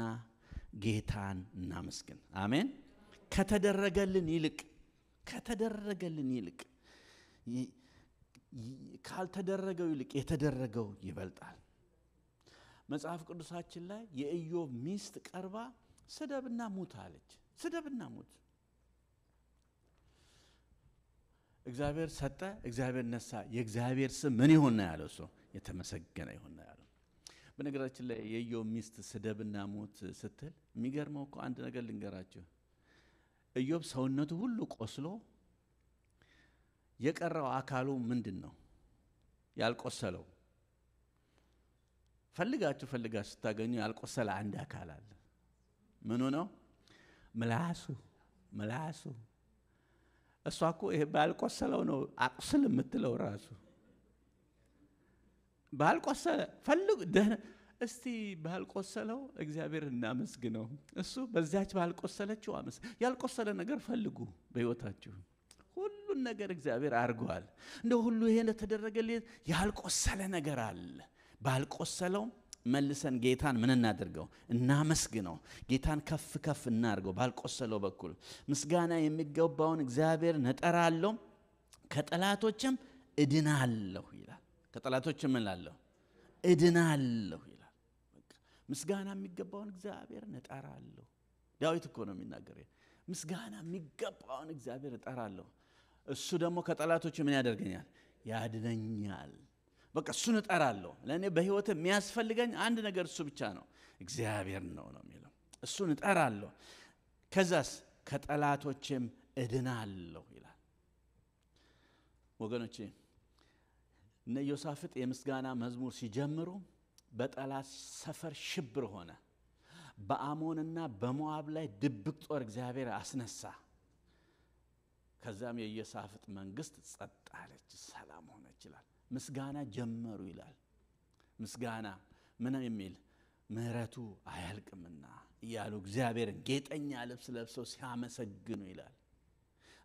ጌታን እናመስግን። አሜን። ከተደረገልን ይልቅ ካልተደረገው ይልቅ የተደረገው ይበልጣል። መጽሐፍ ቅዱሳችን ላይ የኢዮብ ሚስት ቀርባ ስደብና ሙት አለች። ስደብና ሙት። እግዚአብሔር ሰጠ፣ እግዚአብሔር ነሳ፣ የእግዚአብሔር ስም ምን ይሁን ነው ያለው? እሱ የተመሰገነ ይሁን ነው ያለው። በነገራችን ላይ የኢዮብ ሚስት ስደብና ሙት ስትል የሚገርመው እኮ አንድ ነገር ልንገራችሁ። ኢዮብ ሰውነቱ ሁሉ ቆስሎ የቀረው አካሉ ምንድነው ያልቆሰለው? ፈልጋችሁ ስታገኙ ያልቆሰለ አንድ አካል አለ። ምኑ ነው? ምላሱ። እሷ እኮ ይሄ ባልቆሰለው ነው አቁስል የምትለው ራሱ። ባልቆሰለ እስቲ ባልቆሰለው እግዚአብሔር እናመስግነው። እሱ በዛች ባልቆሰለችው ያልቆሰለ ነገር ፈልጉ በህይወታችሁ። ሁሉን ነገር እግዚአብሔር አድርጓል። እንደ ሁሉ ይሄ እንደተደረገለት ያልቆሰለ ነገር አለ። ባልቆሰለው መልሰን ጌታን ምን እናድርገው? እናመስግነው። ጌታን ከፍ ከፍ እናድርገው። ባልቆሰለው በኩል ምስጋና የሚገባውን እግዚአብሔር እጠራለሁ፣ ከጠላቶችም እድናለሁ ይላል። ከጠላቶችም ምን እላለሁ? እድናለሁ ይላል። በቃ ምስጋና የሚገባውን እግዚአብሔር እጠራለሁ። ዳዊት እኮ ነው የሚናገረው። ምስጋና የሚገባውን እግዚአብሔር እጠራለሁ፣ እሱ ደግሞ ከጠላቶች ምን ያደርገኛል? ያድነኛል። በቃ እሱን እጠራለሁ። ለእኔ በህይወት የሚያስፈልገኝ አንድ ነገር እሱ ብቻ ነው፣ እግዚአብሔር ነው የሚለው። እሱን እጠራለሁ፣ ከዛስ ከጠላቶችም እድናለሁ ይላል። ወገኖቼ እነ ዮሳፍጥ የምስጋና መዝሙር ሲጀምሩ በጠላት ሰፈር ሽብር ሆነ። በአሞንና በሞዓብ ላይ ድብቅ ጦር እግዚአብሔር አስነሳ። ከዛም የዮሳፍጥ መንግስት ጸጥ አለች፣ ሰላም ሆነች ይላል። ምስጋና ጀመሩ ይላል። ምስጋና ምን የሚል ምህረቱ አያልቅምና እያሉ እግዚአብሔርን ጌጠኛ ልብስ ለብሰው ሲያመሰግኑ ይላል።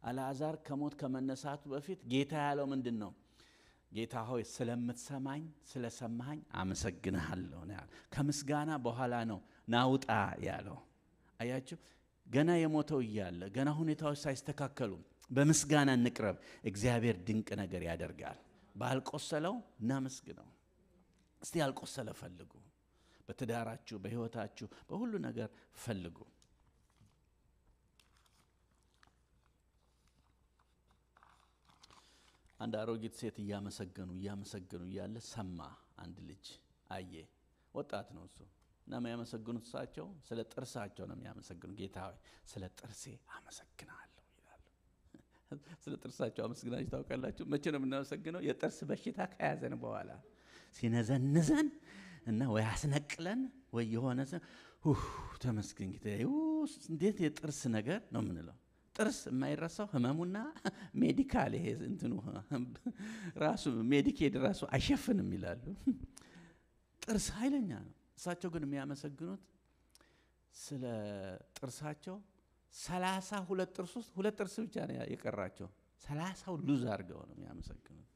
አልዓዛር ከሞት ከመነሳቱ በፊት ጌታ ያለው ምንድን ነው? ጌታ ሆይ ስለምትሰማኝ ስለሰማኝ አመሰግንሃለሁ ነው ያለው። ከምስጋና በኋላ ነው ናውጣ ያለው። አያችሁ፣ ገና የሞተው እያለ ገና ሁኔታዎች ሳይስተካከሉ በምስጋና እንቅረብ፣ እግዚአብሔር ድንቅ ነገር ያደርጋል። ባልቆሰለው እናመስግነው። እስቲ ያልቆሰለ ፈልጉ። በትዳራችሁ፣ በህይወታችሁ፣ በሁሉ ነገር ፈልጉ። አንድ አሮጊት ሴት እያመሰገኑ እያለ ሰማ። አንድ ልጅ አየ። ወጣት ነው እሱ እና የሚያመሰግኑት እሳቸው ስለ ጥርሳቸው ነው የሚያመሰግኑ። ጌታ ሆይ ስለ ጥርሴ አመሰግናለሁ ይላሉ። ስለ ጥርሳቸው አመስግናችሁ ታውቃላችሁ? መቼ ነው የምናመሰግነው? የጥርስ በሽታ ከያዘን በኋላ ሲነዘንዘን እና ወይ አስነቅለን ወይ የሆነ ተመስገን ጌታዬ፣ እንዴት የጥርስ ነገር ነው የምንለው። ጥርስ የማይረሳው ህመሙና ሜዲካል ይሄ እንትኑ ራሱ ሜዲኬድ ራሱ አይሸፍንም ይላሉ። ጥርስ ኃይለኛ ነው። እሳቸው ግን የሚያመሰግኑት ስለ ጥርሳቸው 32 ጥርስ ውስጥ 2 ጥርስ ብቻ ነው የቀራቸው። 30 ሉዝ አድርገው ነው የሚያመሰግኑት።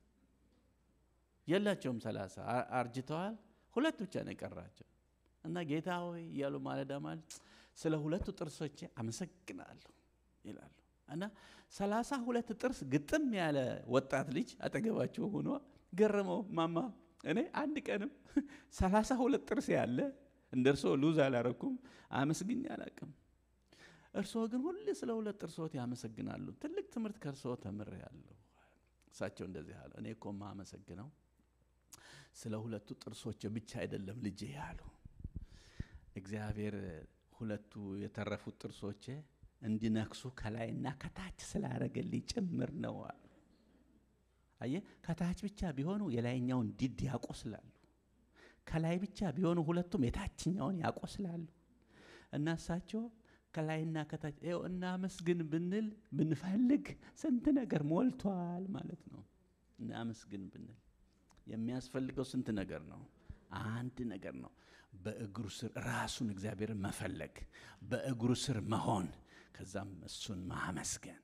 የላቸውም 30 አርጅተዋል። 2 ብቻ ነው የቀራቸው እና ጌታ ሆይ እያሉ ማለዳ ማለት ስለ 2 ጥርሶቼ አመሰግናለሁ ይላሉ። እና 32 ጥርስ ግጥም ያለ ወጣት ልጅ አጠገባቸው ሆኖ ገረመው። ማማ እኔ አንድ ቀንም 32 ጥርስ ያለ እንደርሶ ሉዝ አላረኩም፣ አመስግኝ አላቅም። እርሶ ግን ሁሌ ስለ 2 ጥርሶት ያመሰግናሉ። ትልቅ ትምህርት ከርሶ ተምሬያለሁ። እሳቸው እንደዚህ አሉ። እኔ እኮ ማመሰግነው ስለ 2 ጥርሶች ብቻ አይደለም ልጄ ያሉ፣ እግዚአብሔር 2 የተረፉት ጥርሶቼ እንዲነክሱ ከላይና ከታች ስላረገልኝ ጭምር ነው አሉ። አየ፣ ከታች ብቻ ቢሆኑ የላይኛውን ዲድ ያቆስላሉ። ከላይ ብቻ ቢሆኑ ሁለቱም የታችኛውን ያቆስላሉ። እና እሳቸው ከላይና ከታች እናመስግን ብንል ብንፈልግ ስንት ነገር ሞልቷል ማለት ነው። እናመስግን ብንል የሚያስፈልገው ስንት ነገር ነው? አንድ ነገር ነው። በእግሩ ስር ራሱን እግዚአብሔርን መፈለግ፣ በእግሩ ስር መሆን፣ ከዛም እሱን ማመስገን።